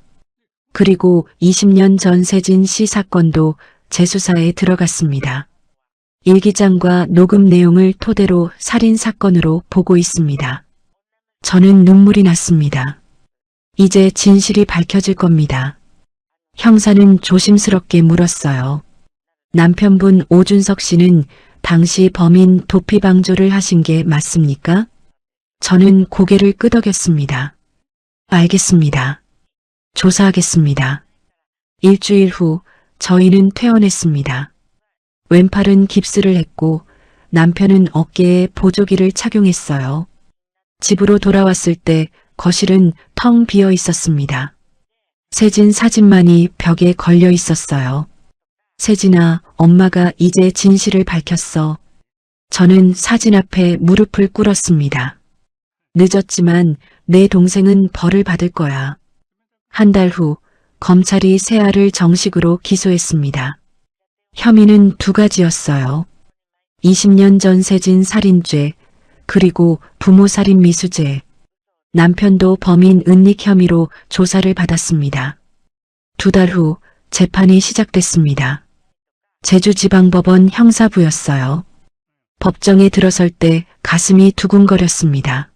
그리고 20년 전 세진 씨 사건도 재수사에 들어갔습니다. 일기장과 녹음 내용을 토대로 살인사건으로 보고 있습니다. 저는 눈물이 났습니다. 이제 진실이 밝혀질 겁니다. 형사는 조심스럽게 물었어요. 남편분 오준석 씨는 당시 범인 도피방조를 하신 게 맞습니까? 저는 고개를 끄덕였습니다. 알겠습니다. 조사하겠습니다. 일주일 후 저희는 퇴원했습니다. 왼팔은 깁스를 했고 남편은 어깨에 보조기를 착용했어요. 집으로 돌아왔을 때 거실은 텅 비어 있었습니다. 세진 사진만이 벽에 걸려 있었어요. 세진아, 엄마가 이제 진실을 밝혔어. 저는 사진 앞에 무릎을 꿇었습니다. 늦었지만 내 동생은 벌을 받을 거야. 한 달 후 검찰이 세아를 정식으로 기소했습니다. 혐의는 두 가지였어요. 20년 전 세진 살인죄, 그리고 부모 살인 미수죄. 남편도 범인 은닉 혐의로 조사를 받았습니다. 두 달 후 재판이 시작됐습니다. 제주지방법원 형사부였어요. 법정에 들어설 때 가슴이 두근거렸습니다.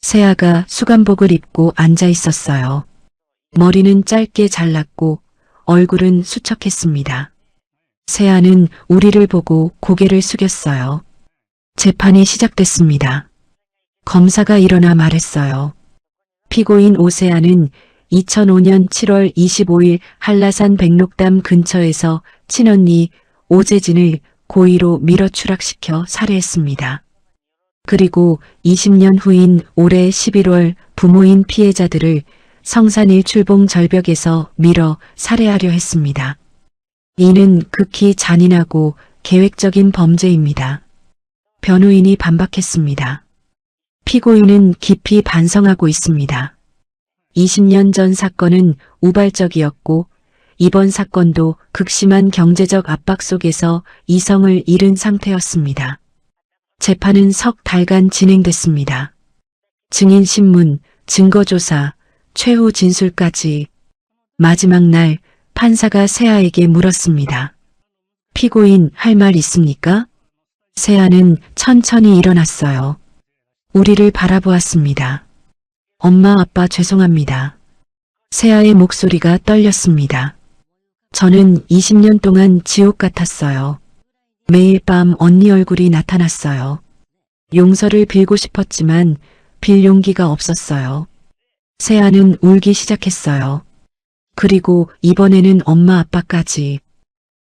세아가 수감복을 입고 앉아 있었어요. 머리는 짧게 잘랐고 얼굴은 수척했습니다. 세아는 우리를 보고 고개를 숙였어요. 재판이 시작됐습니다. 검사가 일어나 말했어요. 피고인 오세아는 2005년 7월 25일 한라산 백록담 근처에서 친언니 오재진을 고의로 밀어 추락시켜 살해했습니다. 그리고 20년 후인 올해 11월 부모인 피해자들을 성산일 출봉 절벽에서 밀어 살해하려 했습니다. 이는 극히 잔인하고 계획적인 범죄입니다. 변호인이 반박했습니다. 피고인은 깊이 반성하고 있습니다. 20년 전 사건은 우발적이었고 이번 사건도 극심한 경제적 압박 속에서 이성을 잃은 상태였습니다. 재판은 석 달간 진행됐습니다. 증인신문, 증거조사, 최후 진술까지. 마지막 날 판사가 세아에게 물었습니다. 피고인 할 말 있습니까? 세아는 천천히 일어났어요. 우리를 바라보았습니다. 엄마 아빠 죄송합니다. 세아의 목소리가 떨렸습니다. 저는 20년 동안 지옥 같았어요. 매일 밤 언니 얼굴이 나타났어요. 용서를 빌고 싶었지만 빌 용기가 없었어요. 세아는 울기 시작했어요. 그리고 이번에는 엄마 아빠까지.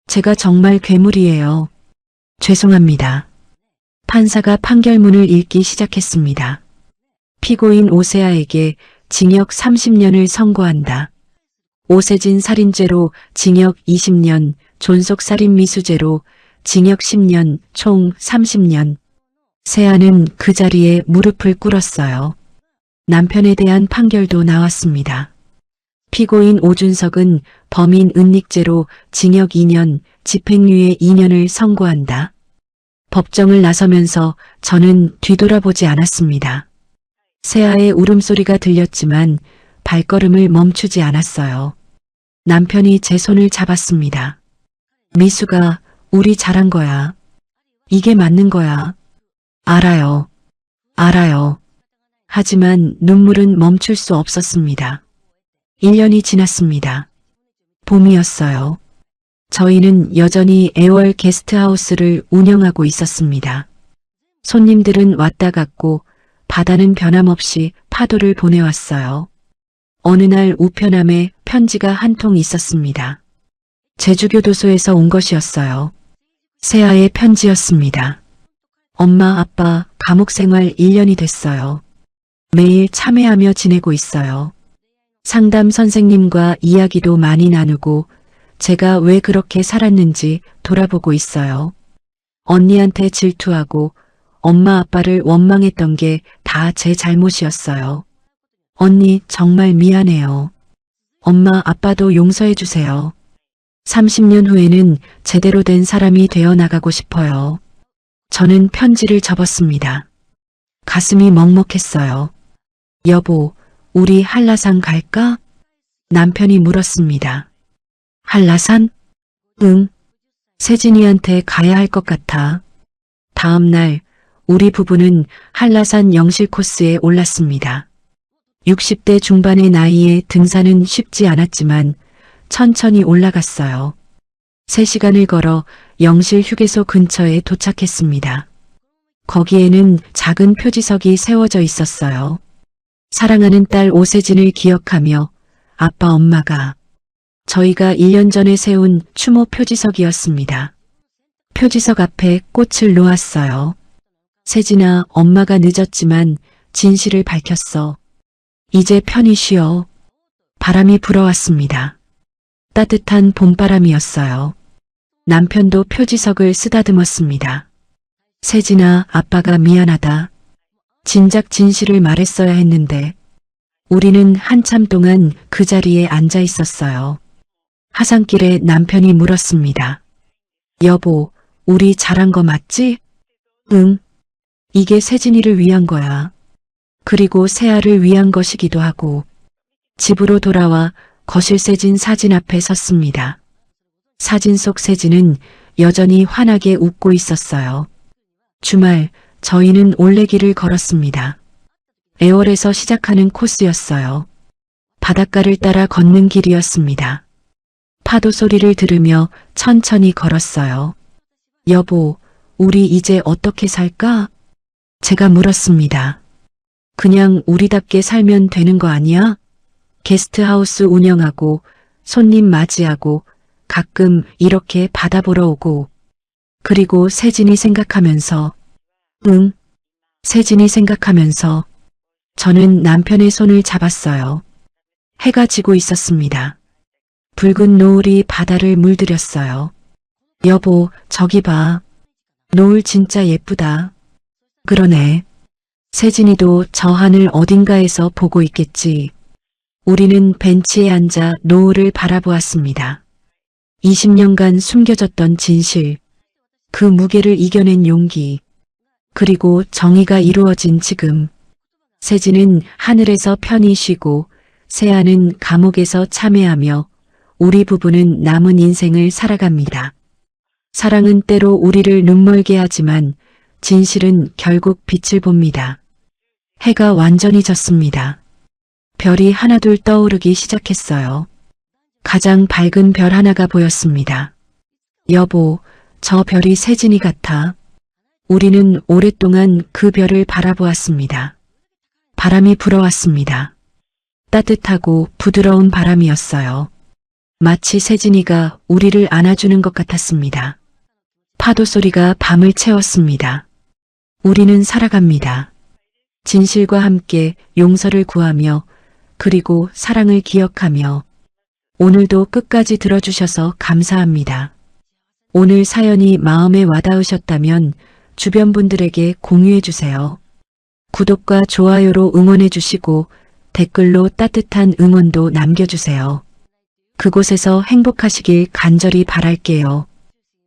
제가 정말 괴물이에요. 죄송합니다. 판사가 판결문을 읽기 시작했습니다. 피고인 오세아에게 징역 30년을 선고한다. 오세진 살인죄로 징역 20년, 존속살인 미수죄로 징역 10년, 총 30년. 세아는 그 자리에 무릎을 꿇었어요. 남편에 대한 판결도 나왔습니다. 피고인 오준석은 범인 은닉죄로 징역 2년, 집행유예 2년을 선고한다. 법정을 나서면서 저는 뒤돌아보지 않았습니다. 세아의 울음소리가 들렸지만 발걸음을 멈추지 않았어요. 남편이 제 손을 잡았습니다. 미수가 우리 잘한 거야. 이게 맞는 거야. 알아요. 알아요. 하지만 눈물은 멈출 수 없었습니다. 1년이 지났습니다. 봄이었어요. 저희는 여전히 애월 게스트하우스를 운영하고 있었습니다. 손님들은 왔다 갔고 바다는 변함없이 파도를 보내왔어요. 어느 날 우편함에 편지가 한 통 있었습니다. 제주교도소에서 온 것이었어요. 새아의 편지였습니다. 엄마, 아빠, 감옥 생활 1년이 됐어요. 매일 참회하며 지내고 있어요. 상담 선생님과 이야기도 많이 나누고 제가 왜 그렇게 살았는지 돌아보고 있어요. 언니한테 질투하고 엄마 아빠를 원망했던 게 다 제 잘못이었어요. 언니 정말 미안해요. 엄마 아빠도 용서해 주세요. 30년 후에는 제대로 된 사람이 되어 나가고 싶어요. 저는 편지를 접었습니다. 가슴이 먹먹했어요. 여보, 우리 한라산 갈까? 남편이 물었습니다. 한라산? 응. 세진이한테 가야 할 것 같아. 다음 날 우리 부부는 한라산 영실 코스에 올랐습니다. 60대 중반의 나이에 등산은 쉽지 않았지만 천천히 올라갔어요. 3시간을 걸어 영실 휴게소 근처에 도착했습니다. 거기에는 작은 표지석이 세워져 있었어요. 사랑하는 딸 오세진을 기억하며 아빠 엄마가 저희가 1년 전에 세운 추모 표지석이었습니다. 표지석 앞에 꽃을 놓았어요. 세진아, 엄마가 늦었지만 진실을 밝혔어. 이제 편히 쉬어. 바람이 불어왔습니다. 따뜻한 봄바람이었어요. 남편도 표지석을 쓰다듬었습니다. 세진아, 아빠가 미안하다. 진작 진실을 말했어야 했는데. 우리는 한참 동안 그 자리에 앉아 있었어요. 하산길에 남편이 물었습니다. 여보, 우리 잘한 거 맞지? 응. 이게 세진이를 위한 거야. 그리고 세아를 위한 것이기도 하고. 집으로 돌아와 거실 세진 사진 앞에 섰습니다. 사진 속 세진은 여전히 환하게 웃고 있었어요. 주말 저희는 올레길을 걸었습니다. 애월에서 시작하는 코스였어요. 바닷가를 따라 걷는 길이었습니다. 파도 소리를 들으며 천천히 걸었어요. 여보, 우리 이제 어떻게 살까? 제가 물었습니다. 그냥 우리답게 살면 되는 거 아니야? 게스트하우스 운영하고 손님 맞이하고 가끔 이렇게 바다 보러 오고. 그리고 세진이 생각하면서 응. 세진이 생각하면서 저는 남편의 손을 잡았어요. 해가 지고 있었습니다. 붉은 노을이 바다를 물들였어요. 여보, 저기 봐. 노을 진짜 예쁘다. 그러네. 세진이도 저 하늘 어딘가에서 보고 있겠지. 우리는 벤치에 앉아 노을을 바라보았습니다. 20년간 숨겨졌던 진실, 그 무게를 이겨낸 용기, 그리고 정의가 이루어진 지금. 세진은 하늘에서 편히 쉬고 세아는 감옥에서 참회하며 우리 부부는 남은 인생을 살아갑니다. 사랑은 때로 우리를 눈멀게 하지만 진실은 결국 빛을 봅니다. 해가 완전히 졌습니다. 별이 하나둘 떠오르기 시작했어요. 가장 밝은 별 하나가 보였습니다. 여보, 저 별이 세진이 같아. 우리는 오랫동안 그 별을 바라보았습니다. 바람이 불어왔습니다. 따뜻하고 부드러운 바람이었어요. 마치 세진이가 우리를 안아주는 것 같았습니다. 파도 소리가 밤을 채웠습니다. 우리는 살아갑니다. 진실과 함께 용서를 구하며 그리고 사랑을 기억하며 오늘도 끝까지 들어주셔서 감사합니다. 오늘 사연이 마음에 와닿으셨다면 주변 분들에게 공유해 주세요. 구독과 좋아요로 응원해 주시고 댓글로 따뜻한 응원도 남겨주세요. 그곳에서 행복하시길 간절히 바랄게요.